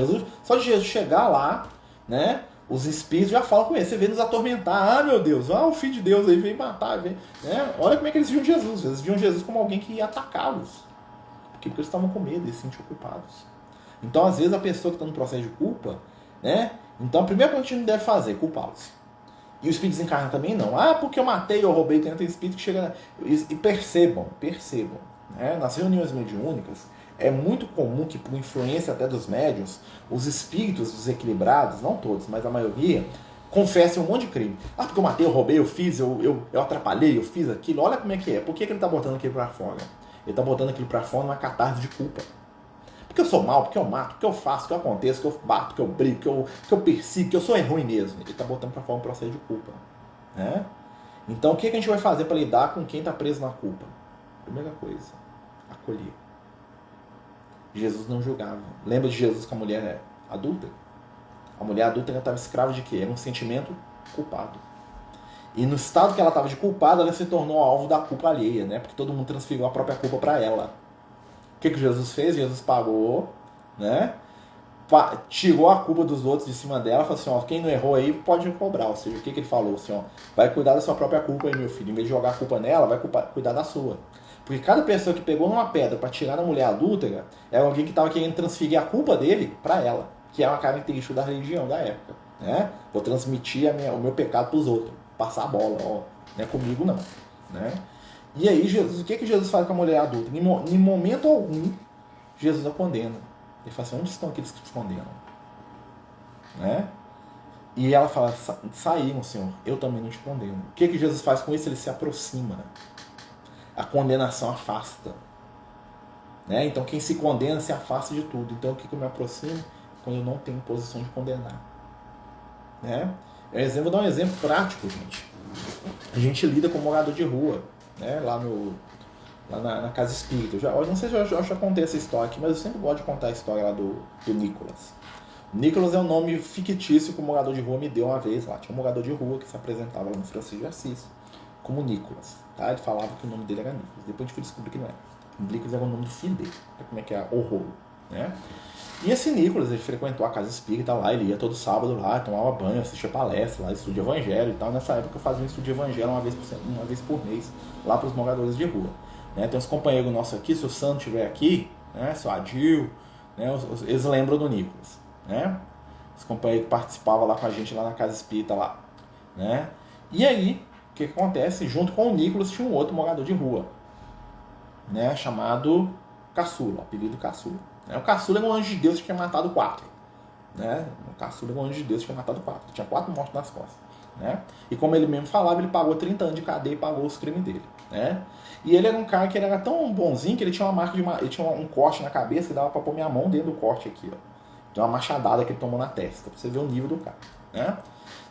Só de Jesus chegar lá, né? Os espíritos já falam com ele. Você vem nos atormentar. Ah, meu Deus, o filho de Deus aí vem matar. Vem, né? Olha como é que eles viam Jesus. Eles viam Jesus como alguém que ia atacá-los. Porque eles estavam com medo, eles se sentiam culpados. Então, às vezes, a pessoa que está no processo de culpa, né? Então, a primeira coisa que a gente não deve fazer é culpá-los. E o espírito desencarna também não. Ah, porque eu matei, eu roubei. Tem espírito que chega... E percebam. Né? Nas reuniões mediúnicas, é muito comum que, por influência até dos médiuns, os espíritos desequilibrados, não todos, mas a maioria, confessem um monte de crime. Ah, porque eu matei, eu roubei, eu fiz, eu atrapalhei, eu fiz aquilo. Olha como é que é. Por que ele está botando aquilo para fora? Ele está botando aquilo para fora numa catarse de culpa. Porque eu sou mal, porque eu mato, porque eu faço, porque eu aconteço, que eu bato, que eu brigo, que eu persigo, que eu sou ruim mesmo. Ele está botando para fora um processo de culpa. Né? Então, o que a gente vai fazer para lidar com quem está preso na culpa? Primeira coisa, acolher. Jesus não julgava. Lembra de Jesus com a mulher adulta? A mulher adulta estava escrava de quê? Era um sentimento culpado. E no estado que ela estava de culpada, ela se tornou alvo da culpa alheia, né? Porque todo mundo transferiu a própria culpa para ela. O que Jesus fez? Jesus pagou, né? Tirou a culpa dos outros de cima dela, falou assim, ó, quem não errou aí pode cobrar. Ou seja, o que ele falou? Assim, ó, vai cuidar da sua própria culpa aí, meu filho. Em vez de jogar a culpa nela, vai cuidar da sua. Porque cada pessoa que pegou numa pedra para tirar a mulher adúltera é alguém que estava querendo transferir a culpa dele para ela, que é uma característica da religião da época. Né? Vou transmitir o meu pecado para os outros, passar a bola, ó, não é comigo não. Né? E aí, Jesus, o que Jesus faz com a mulher adulta? Em momento algum, Jesus a condena. Ele fala assim, onde estão aqueles que te condenam? Né? E ela fala, saíram, Senhor, eu também não te condeno. O que Jesus faz com isso? Ele se aproxima. A condenação afasta. Né? Então, quem se condena se afasta de tudo. Então, o que eu me aproximo? Quando eu não tenho posição de condenar. Né? Vou dar um exemplo prático, gente. A gente lida com morador de rua. Né? Lá na casa espírita. Eu não sei se eu já contei essa história aqui, mas eu sempre gosto de contar a história lá do Nicolas. Nicolas é um nome fictício que o morador de rua me deu uma vez lá. Tinha um morador de rua que se apresentava lá no Francisco de Assis como Nicolas, tá? Ele falava que o nome dele era Nicolas. Depois a gente foi descobrir que não era. Nicolas era o nome do filho dele. Olha como é que é o rolo, né? E esse Nicolas, ele frequentou a casa espírita lá, ele ia todo sábado lá, tomava banho, assistia palestra lá, estudia evangelho e tal. Nessa época eu fazia um estudo de evangelho uma vez por mês, lá para os moradores de rua. Né? Tem uns companheiros nossos aqui, se o Sandro estiver aqui, né? Se o Adil, né? Eles lembram do Nicolas, né? Os companheiros que participavam lá com a gente lá na casa espírita lá, né? E aí, o que acontece? Junto com o Nicolas tinha um outro morador de rua, né? Chamado Caçula, apelido Caçula. O Caçula é um anjo de Deus que tinha matado 4. Né? O Caçula é um anjo de Deus que tinha matado 4. Tinha 4 mortes nas costas. Né? E como ele mesmo falava, ele pagou 30 anos de cadeia e pagou os crimes dele. Né? E ele era um cara que ele era tão bonzinho que ele tinha uma marca ele tinha um corte na cabeça que dava pra pôr minha mão dentro do corte aqui. Ó. Tem uma machadada que ele tomou na testa, pra você ver o nível do cara. Né?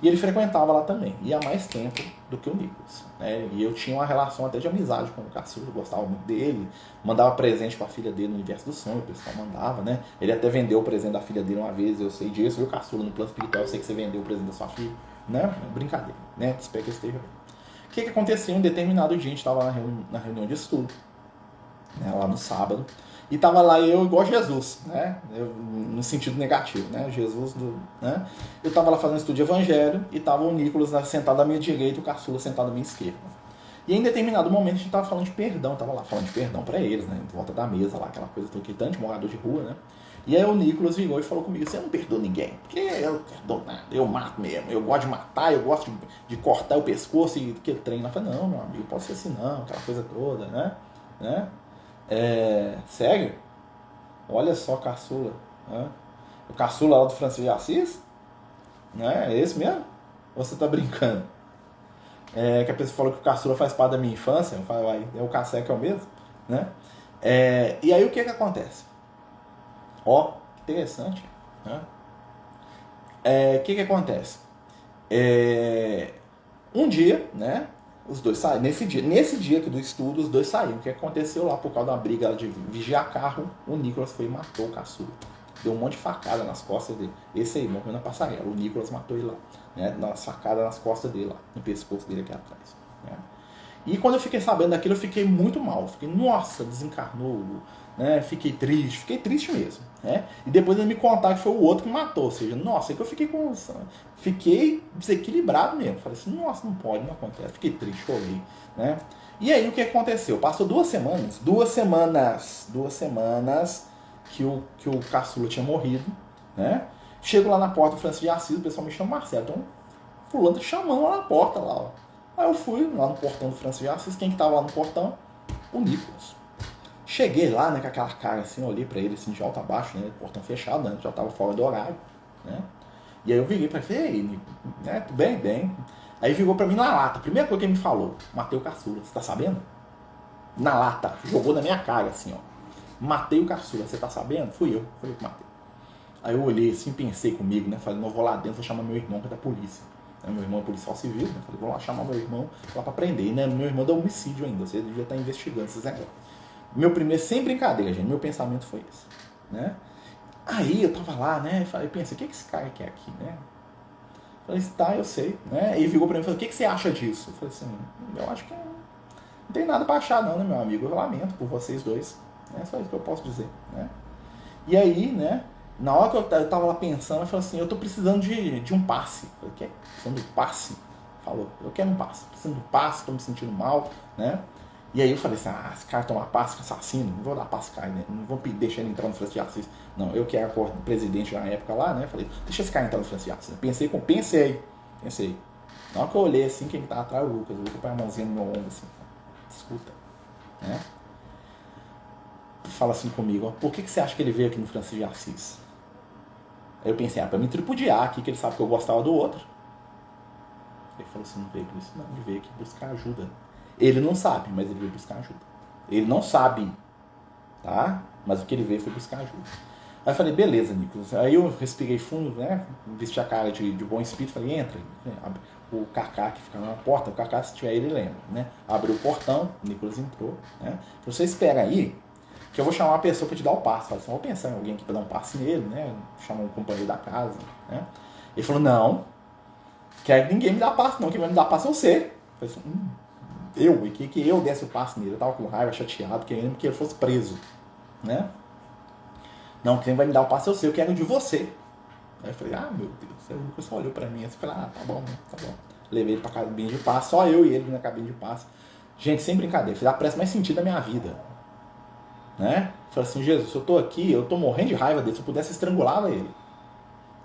E ele frequentava lá também, ia há mais tempo do que o Nicolas. Né? E eu tinha uma relação até de amizade com o Caçula, eu gostava muito dele, mandava presente para a filha dele no Universo do Sonho, o pessoal mandava, né? Ele até vendeu o presente da filha dele uma vez, eu sei disso, viu, Caçula, no plano espiritual, eu sei que você vendeu o presente da sua filha, né? Brincadeira, né? Espero que esteja bem. O que aconteceu? Um determinado dia, a gente estava na reunião de estudo, né? Lá no sábado, e tava lá eu igual Jesus, né? No sentido negativo, né? Jesus, né? Eu tava lá fazendo estudo de evangelho e tava o Nicolas sentado à minha direita e o Caçula sentado à minha esquerda. E em determinado momento a gente tava falando de perdão, tava lá falando de perdão para eles, né? Em volta da mesa lá, aquela coisa toda, que tanto de morador de rua, né? E aí o Nicolas virou e falou comigo: você não perdoa ninguém, porque eu não perdoo nada, eu mato mesmo, eu gosto de matar, eu gosto de cortar o pescoço e aquele trem lá. Eu falei: não, meu amigo, pode ser assim não, aquela coisa toda, né? Sério? Olha só, Caçula. Né? O Caçula lá do Francisco de Assis? Né? É esse mesmo? Ou você tá brincando? Que a pessoa falou que o Caçula faz parte da minha infância. Eu falo, é o Cassé que é o mesmo? Né? E aí o que acontece? Ó, que interessante. Né? O que acontece? Um dia, né? Os dois saíram. Nesse dia aqui do estudo, os dois saíram. O que aconteceu lá por causa da briga de vigiar carro, o Nicolas foi e matou o Caçula. Deu um monte de facada nas costas dele. Esse aí, morreu na passarela. O Nicolas matou ele lá. Né? Uma facada nas costas dele lá. No pescoço dele aqui atrás. Né? E quando eu fiquei sabendo daquilo, eu fiquei muito mal. Fiquei, nossa, desencarnou. Né? Fiquei triste mesmo. Né? E depois ele me contar que foi o outro que matou. Ou seja, nossa, é que eu fiquei desequilibrado mesmo. Falei assim, nossa, não pode, não acontece. Fiquei triste, chorei. Né? E aí o que aconteceu? Passou 2 semanas que o Caçula tinha morrido. Né? Chego lá na porta do Francisco de Assis, o pessoal me chama Marcelo. Então, fulano tá chamando lá na porta lá, ó. Aí eu fui lá no portão do Francisco de Assis. Quem que tava lá no portão? O Nicolas. Cheguei lá, né, com aquela cara assim, olhei pra ele assim, de alto a baixo, né, portão fechado, né, já tava fora do horário, né. E aí eu virei pra ele, ei, Nico, né, tudo bem? Bem. Aí virou pra mim na lata, primeira coisa que ele me falou, matei o Caçula, você tá sabendo? Na lata, jogou na minha cara assim, ó, matei o Caçula, você tá sabendo? Fui eu que matei. Aí eu olhei assim, pensei comigo, né, falei, não, vou lá dentro, vou chamar meu irmão que é da polícia. Meu irmão é policial civil, né? Falei, vou lá chamar meu irmão lá pra prender, né? Meu irmão deu homicídio ainda, você devia estar investigando esses negócios. Meu primeiro, sem brincadeira, gente, meu pensamento foi esse, né? Aí eu tava lá, né? Falei, pensei, o que esse cara quer aqui, né? Falei, tá, eu sei, né? E virou pra mim e falou, o que você acha disso? Eu falei assim, eu acho que não tem nada pra achar não, né, meu amigo? Eu lamento por vocês dois, né? Só isso que eu posso dizer, né? E aí, né? Na hora que eu tava lá pensando, eu falei assim, eu tô precisando de um passe. Eu falei, o quê? Precisando de passe? Falou, eu quero um passe. Precisando de um passe, tô me sentindo mal, né? E aí eu falei assim, esse cara toma passe, assassino, não vou dar passe cara, né? Não vou deixar ele entrar no Francisco de Assis. Não, eu que era o presidente na época lá, né? Falei, deixa esse cara entrar no Francisco de Assis. Pensei. Na hora que eu olhei assim, quem tava atrás, o Lucas põe a mãozinha no meu ombro assim, escuta, né? Fala assim comigo, ó, por que você acha que ele veio aqui no Francisco de Assis? Aí eu pensei, pra me tripudiar aqui, que ele sabe que eu gostava do outro. Ele falou assim, não veio por isso não, ele veio aqui buscar ajuda. Ele não sabe, mas ele veio buscar ajuda. Ele não sabe, tá? Mas o que ele veio foi buscar ajuda. Aí eu falei, beleza, Nicolas. Aí eu respirei fundo, né? Vesti a cara de bom espírito, falei, entra. O Cacá que fica na porta, o Cacá, se tiver ele lembra, né? Abriu o portão, o Nicolas entrou, né? Você espera aí, que eu vou chamar uma pessoa para te dar o passe. Eu falei assim, vou pensar em alguém aqui para dar um passe nele, né? Chamar um companheiro da casa, né? Ele falou, não, quero que ninguém me dá passe não, quem vai me dar passe é você. Eu falei assim, eu? E que eu desse o passe nele? Eu tava com raiva, chateado, querendo que ele fosse preso, né? Não, quem vai me dar o passe é você, eu quero de você. Aí eu falei, meu Deus, aí o Lucas só olhou pra mim assim, falei, tá bom, tá bom. Levei ele pra cabine de passe, só eu e ele na cabine de passe. Gente, sem brincadeira, fiz a prece mais sentido da minha vida, né? Falei assim, Jesus, se eu tô aqui, eu tô morrendo de raiva dele, se eu pudesse estrangulava ele,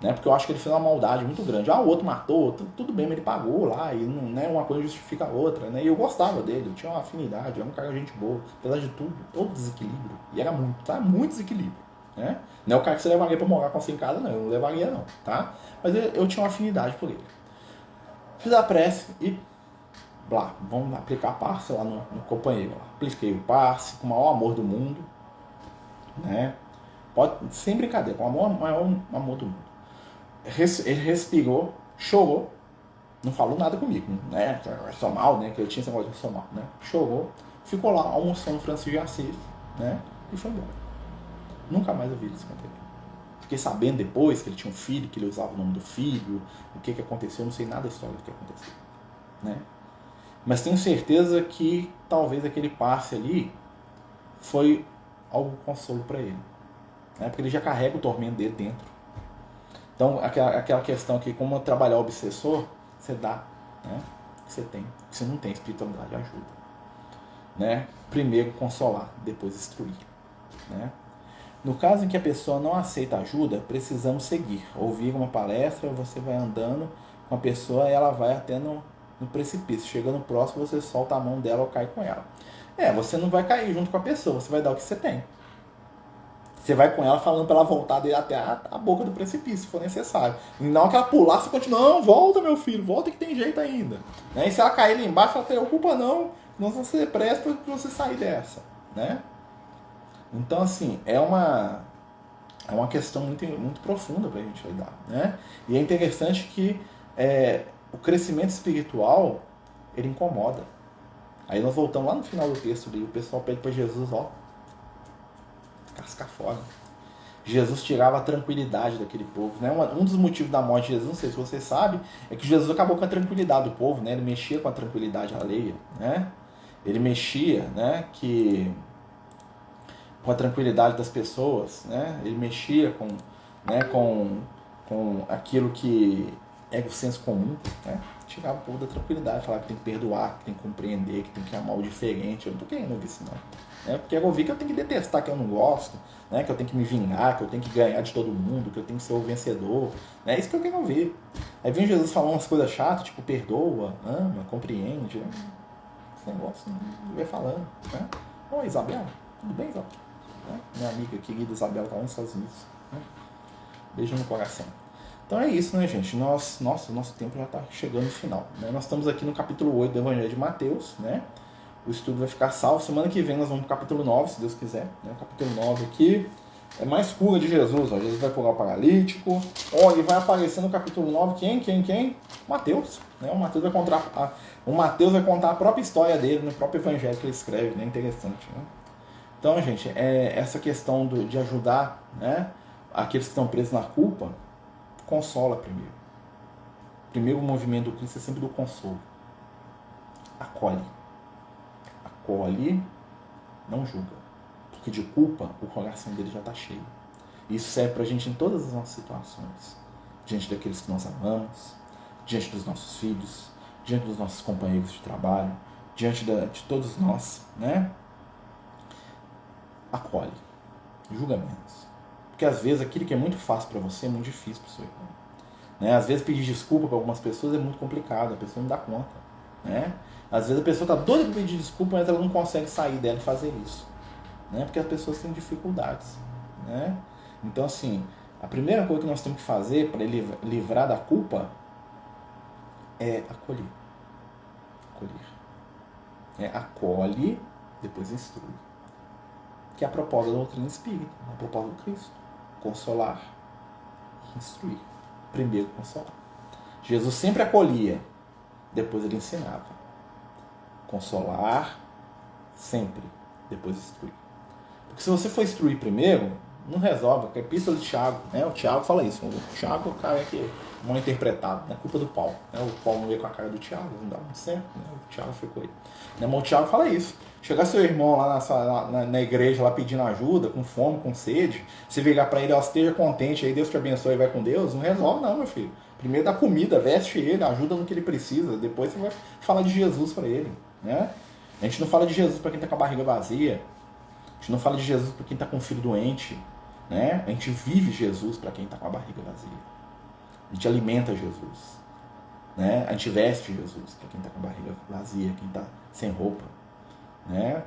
né? Porque eu acho que ele fez uma maldade muito grande. O outro matou, tudo bem, mas ele pagou lá, e não, né, uma coisa justifica a outra, né? E eu gostava dele, eu tinha uma afinidade, era um cara de gente boa, apesar de tudo, todo desequilíbrio, e era muito desequilíbrio, né? Não é o cara que você levaria pra morar com você em casa, não, eu não levaria não, tá? Mas eu tinha uma afinidade por ele. Fiz a prece e blá, vamos aplicar passe lá no companheiro. Apliquei o passe com o maior amor do mundo, né? Sem brincadeira, com o maior amor do mundo. Ele respirou, chorou, não falou nada comigo, né? Eu sou mal, né? Que eu tinha esse negócio de sou mal, né? Chorou, ficou lá almoçando Francisco de Assis, né? E foi embora. Nunca mais ouvi isso acontecer. Fiquei sabendo depois que ele tinha um filho, que ele usava o nome do filho, o que aconteceu, não sei nada da história do que aconteceu, né? Mas tenho certeza que talvez aquele passe ali foi algo consolo para ele, né? Porque ele já carrega o tormento dele dentro. Então, aquela questão que, como trabalhar o obsessor, você dá, né? O que você tem. O que você não tem, espiritualidade ajuda, né? Primeiro consolar, depois instruir, né? No caso em que a pessoa não aceita ajuda, precisamos seguir. Ouvir uma palestra, você vai andando com a pessoa e ela vai até no precipício. Chegando próximo, você solta a mão dela ou cai com ela. Você não vai cair junto com a pessoa, você vai dar o que você tem. Você vai com ela falando para ela voltar dele até a boca do precipício, se for necessário. E não que ela pular, você continua, não, volta meu filho, volta que tem jeito ainda. Né? E se ela cair lá embaixo, ela tem culpa não você presta para você sair dessa. Né? Então, assim, é uma questão muito profunda para a gente lidar. Né? E é interessante que o crescimento espiritual, ele incomoda. Aí nós voltamos lá no final do texto ali, o pessoal pede para Jesus, casca fora. Jesus tirava a tranquilidade daquele povo. Né? Um dos motivos da morte de Jesus, não sei se você sabe, é que Jesus acabou com a tranquilidade do povo, né? Ele mexia com a tranquilidade alheia. Né? Ele mexia, né, com a tranquilidade das pessoas, né? Ele mexia com aquilo que é o senso comum, né? Tirava o povo da tranquilidade, falava que tem que perdoar, que tem que compreender, que tem que amar o diferente. Eu não tô querendo ouvir isso, não. Porque eu ouvi que eu tenho que detestar, que eu não gosto, né? Que eu tenho que me vingar, que eu tenho que ganhar de todo mundo, que eu tenho que ser o vencedor. É isso que eu quero ouvir. Aí vem Jesus falando umas coisas chatas, tipo, perdoa, ama, compreende. Esse negócio não vai falando, né? Oi, Isabela, tudo bem, Isabela? Minha amiga querida Isabela tá lá nos Estados Unidos. Né? Beijo no coração. Então é isso, né, gente? Nosso tempo já está chegando no final. Né? Nós estamos aqui no capítulo 8 do Evangelho de Mateus. Né? O estudo vai ficar salvo. Semana que vem nós vamos para o capítulo 9, se Deus quiser. Né? O capítulo 9 aqui é mais cura de Jesus. Ó. Jesus vai curar o paralítico. E vai aparecer no capítulo 9 quem? Mateus. Né? O Mateus vai contar a própria história dele no próprio Evangelho que ele escreve. Né? Interessante, né? Então, gente, essa questão de ajudar, né, aqueles que estão presos na culpa, consola primeiro. Primeiro o movimento do Cristo é sempre do consolo. Acolhe. Acolhe, não julga. Porque de culpa o coração dele já está cheio. E isso serve para a gente em todas as nossas situações. Diante daqueles que nós amamos, diante dos nossos filhos, diante dos nossos companheiros de trabalho, diante de todos nós, né? Acolhe, julga menos. Porque às vezes aquilo que é muito fácil para você é muito difícil para o seu irmão. Né? Às vezes pedir desculpa para algumas pessoas é muito complicado, a pessoa não dá conta. Né? Às vezes a pessoa está doida para pedir desculpa, mas ela não consegue sair dela e fazer isso. Né? Porque as pessoas têm dificuldades. Né? Então, assim, a primeira coisa que nós temos que fazer para livrar da culpa é acolher. Acolhe, depois instrui. Que é a proposta da doutrina espírita, a proposta do Cristo. Consolar e instruir. Primeiro consolar. Jesus sempre acolhia, depois ele ensinava. Consolar, sempre, depois instruir. Porque se você for instruir primeiro, não resolve. A epístola de Tiago, né? O Tiago fala isso. O Tiago é o cara que mal interpretado, né? Culpa do Paulo. Né? O Paulo não veio com a cara do Tiago, não dá muito certo. Né? O Tiago ficou aí. Né? Mas o Tiago fala isso. Chegar seu irmão lá na igreja, lá pedindo ajuda, com fome, com sede, você virar para ele, ó, esteja contente, aí Deus te abençoe e vai com Deus, não resolve não, meu filho. Primeiro dá comida, veste ele, ajuda no que ele precisa, depois você vai falar de Jesus para ele. Né? A gente não fala de Jesus para quem está com a barriga vazia, a gente não fala de Jesus para quem está com o filho doente, né? A gente vive Jesus para quem está com a barriga vazia. A gente alimenta Jesus, né? A gente veste Jesus para quem está com a barriga vazia, quem está sem roupa, né?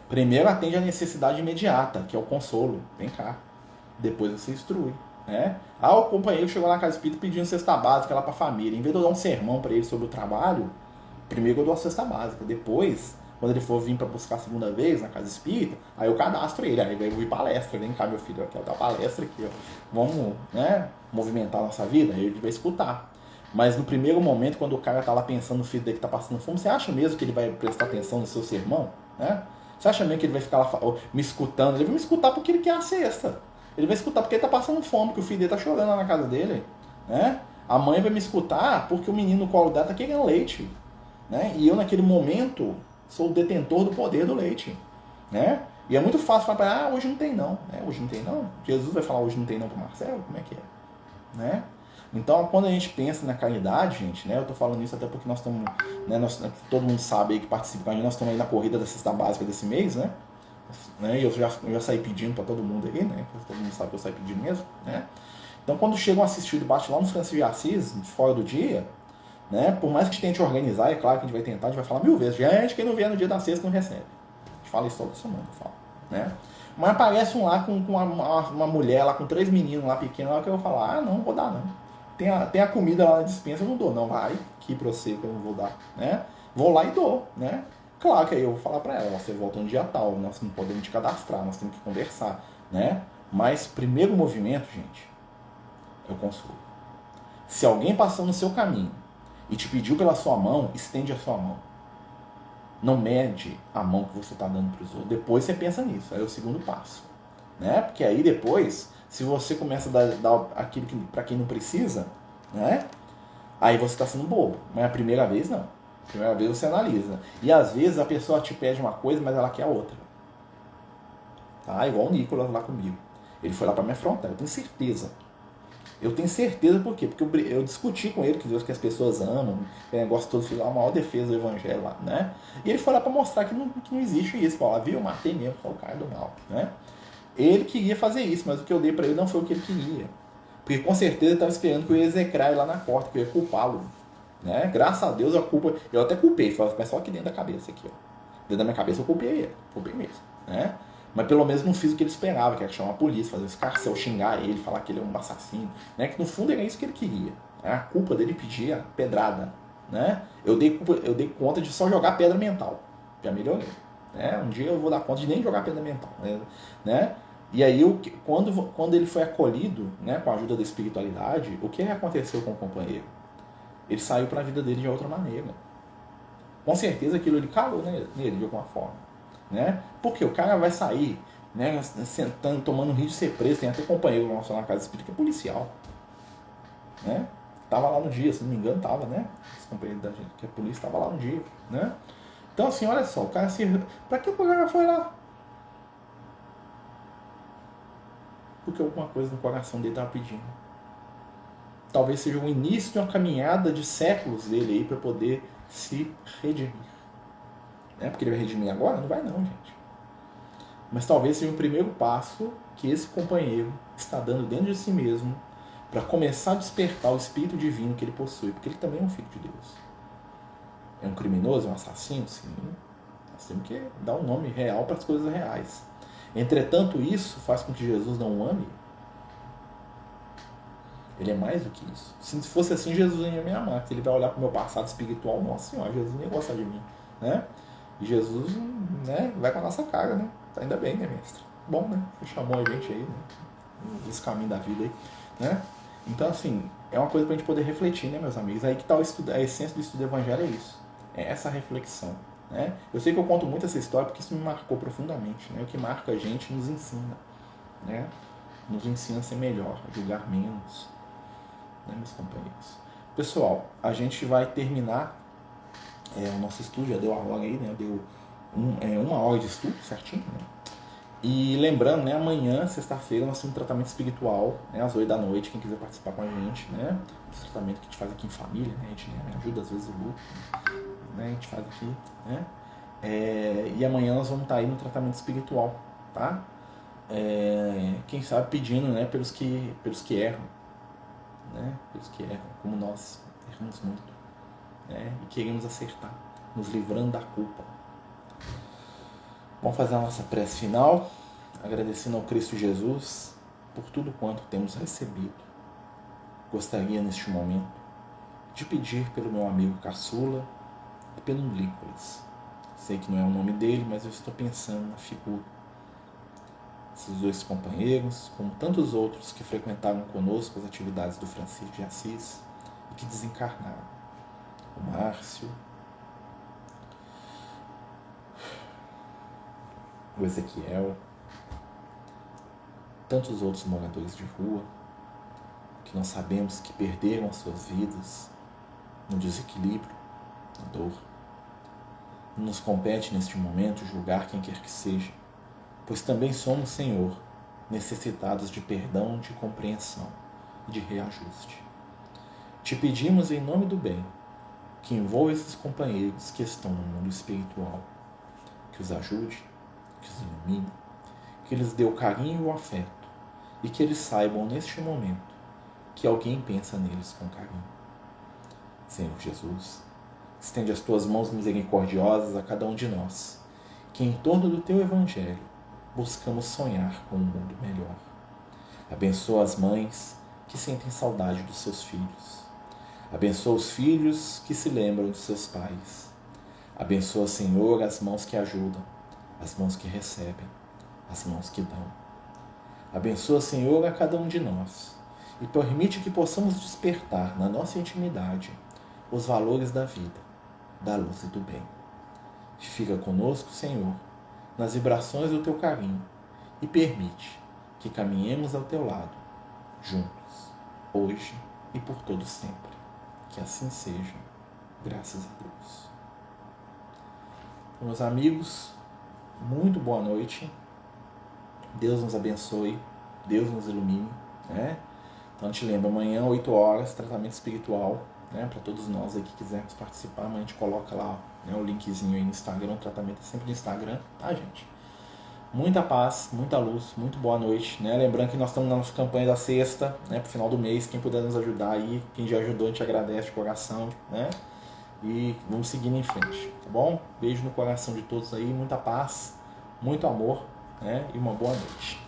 Primeiro atende a necessidade imediata, que é o consolo. Vem cá. Depois você instrui, né? O companheiro chegou lá na casa espírita pedindo cesta básica lá para a família. Em vez de eu dar um sermão para ele sobre o trabalho, primeiro eu dou a cesta básica. Depois, quando ele for vir para buscar a segunda vez na casa espírita, aí eu cadastro ele. Aí vai ouvir palestra. Vem cá, meu filho, eu quero dar palestra aqui, ó. Vamos, né, movimentar a nossa vida? Aí ele vai escutar. Mas no primeiro momento, quando o cara tá lá pensando no filho dele que tá passando fome, você acha mesmo que ele vai prestar atenção no seu sermão? Né? Você acha mesmo que ele vai ficar lá me escutando? Ele vai me escutar porque ele quer a cesta. Ele vai escutar porque ele tá passando fome, porque o filho dele tá chorando lá na casa dele. Né? A mãe vai me escutar porque o menino no colo dela tá querendo leite. Né? E eu, naquele momento, sou o detentor do poder do leite. Né? E é muito fácil falar para hoje não tem não. Né? Hoje não tem não. Jesus vai falar hoje não tem não pro Marcelo? Como é que é? Né? Então, quando a gente pensa na caridade, gente, né, eu tô falando isso até porque nós estamos, né, todo mundo sabe aí que participa, nós estamos aí na corrida da cesta básica desse mês, né? E eu já saí pedindo para todo mundo aí, né? Todo mundo sabe que eu saí pedindo mesmo, né? Então, quando chegam a assistir o debate lá no Francisco de Assis, fora do dia, né, por mais que a gente tente organizar, é claro que a gente vai tentar, a gente vai falar 1000 vezes, gente, quem não vier no dia da sexta não recebe. A gente fala isso toda semana, eu falo, né? Mas aparece um lá com uma mulher lá, com 3 meninos lá pequenos, lá que eu vou falar, não vou dar não. Tem a comida lá na dispensa, eu não dou, não, vai aqui pra você que eu não vou dar, né? Vou lá e dou, né? Claro que aí eu vou falar pra ela, você volta um dia tal, nós não podemos te cadastrar, nós temos que conversar, né? Mas primeiro movimento, gente, eu consolo. Se alguém passou no seu caminho e te pediu pela sua mão, estende a sua mão. Não mede a mão que você está dando para os outros. Depois você pensa nisso, aí é o segundo passo, né? Porque aí depois, se você começa a dar aquilo para quem não precisa, né? Aí você está sendo bobo. Mas a primeira vez não. A primeira vez você analisa. E às vezes a pessoa te pede uma coisa, mas ela quer a outra. Tá? Igual o Nicolas lá comigo. Ele foi lá para me afrontar, eu tenho certeza. Eu tenho certeza por quê? Porque eu discuti com ele que Deus que as pessoas amam, o negócio todo, fiz lá a maior defesa do evangelho lá, né? E ele foi lá para mostrar que não existe isso. Falar, viu, eu matei mesmo, foi o cara do mal, né? Ele queria fazer isso, mas o que eu dei para ele não foi o que ele queria. Porque com certeza ele estava esperando que eu ia execrar ele lá na porta, que eu ia culpá-lo. Né? Graças a Deus a culpa. Eu até culpei, mas só aqui dentro da cabeça aqui, ó. Dentro da minha cabeça eu culpei ele. Culpei mesmo. Né? Mas pelo menos não fiz o que ele esperava, que era chamar a polícia, fazer um escarcéu, xingar ele, falar que ele é um assassino. Né? Que no fundo era isso que ele queria. Né? A culpa dele pedir a pedrada. Né? Eu dei conta de só jogar pedra mental. Já melhorei. Né? Um dia eu vou dar conta de nem jogar pedra mental. Né? E aí, quando ele foi acolhido, né, com a ajuda da espiritualidade, o que aconteceu com o companheiro? Ele saiu para a vida dele de outra maneira. Com certeza aquilo ele calou nele de alguma forma. Né? Porque o cara vai sair, né, sentando, tomando risco de ser preso. Tem até companheiro nosso lá na casa espírita que é policial. Né? Tava lá no dia, se não me engano, tava, né? Esse companheiro da gente, que é polícia, tava lá no dia. Né? Então, assim, olha só, o cara se. Pra que o cara foi lá? Porque alguma coisa no coração dele estava pedindo. Talvez seja o início de uma caminhada de séculos dele aí para poder se redimir. Né? Porque ele vai redimir agora? Não vai não, gente. Mas talvez seja o primeiro passo que esse companheiro está dando dentro de si mesmo para começar a despertar o espírito divino que ele possui. Porque ele também é um filho de Deus. É um criminoso, é um assassino? Sim. Nós temos que dar um nome real para as coisas reais. Entretanto, isso faz com que Jesus não o ame. Ele é mais do que isso. Se fosse assim, Jesus não ia me amar. Se ele vai olhar para o meu passado espiritual, nossa senhora, Jesus não ia gostar de mim. Né? E Jesus, né, vai com a nossa cara, né? Ainda bem, né, mestre? Bom, né? Você chamou a gente aí, né? Esse caminho da vida aí, né? Então, assim, é uma coisa para a gente poder refletir, né, meus amigos? Aí que tá a essência do estudo do evangelho é isso. É essa reflexão, né? Eu sei que eu conto muito essa história porque isso me marcou profundamente, né? O que marca a gente nos ensina, né? Nos ensina a ser melhor, a julgar menos, né, meus companheiros? Pessoal, a gente vai terminar o nosso estudo, já deu a hora aí, né? Deu uma hora de estudo, certinho, né? E lembrando, né, amanhã, sexta-feira, nós temos um tratamento espiritual, né, às 8 da noite, quem quiser participar com a gente, né? Esse tratamento que a gente faz aqui em família, né? A gente ajuda às vezes o grupo, né? A gente faz aqui, né? E amanhã nós vamos estar aí no tratamento espiritual, tá? Quem sabe pedindo, né, pelos que erram, né? Pelos que erram, como nós erramos muito, né? E queremos acertar, nos livrando da culpa. Vamos fazer a nossa prece final, agradecendo ao Cristo Jesus por tudo quanto temos recebido. Gostaria neste momento de pedir pelo meu amigo Caçula e pelo Nicolas. Sei que não é o nome dele, mas eu estou pensando na figura. Esses dois companheiros, como tantos outros que frequentaram conosco as atividades do Francisco de Assis e que desencarnaram. O Márcio, o Ezequiel, tantos outros moradores de rua que nós sabemos que perderam as suas vidas no desequilíbrio, na dor. Não nos compete neste momento julgar quem quer que seja, pois também somos, Senhor, necessitados de perdão, de compreensão e de reajuste. Te pedimos em nome do bem que envolva esses companheiros que estão no mundo espiritual, que os ajude, que os ilumine, que lhes dê o carinho e o afeto e que eles saibam neste momento que alguém pensa neles com carinho. Senhor Jesus, estende as tuas mãos misericordiosas a cada um de nós, que em torno do teu evangelho buscamos sonhar com um mundo melhor. Abençoa as mães que sentem saudade dos seus filhos. Abençoa os filhos que se lembram de seus pais. Abençoa, Senhor, as mãos que ajudam, as mãos que recebem, as mãos que dão. Abençoa, Senhor, a cada um de nós e permite que possamos despertar na nossa intimidade os valores da vida, da luz e do bem. Fica conosco, Senhor, nas vibrações do teu carinho e permite que caminhemos ao teu lado, juntos, hoje e por todo sempre. Que assim seja, graças a Deus. Meus amigos, muito boa noite. Deus nos abençoe, Deus nos ilumine, né? Então a gente lembra, amanhã, 8 horas, tratamento espiritual, né? Para todos nós aí que quisermos participar, amanhã a gente coloca lá, né, o linkzinho aí no Instagram, o tratamento é sempre no Instagram, tá, gente? Muita paz, muita luz, muito boa noite, né? Lembrando que nós estamos na nossa campanha da sexta, né? Pro final do mês, quem puder nos ajudar aí, quem já ajudou, a gente agradece de coração, né? E vamos seguindo em frente, tá bom? Beijo no coração de todos aí, muita paz, muito amor, né? E uma boa noite.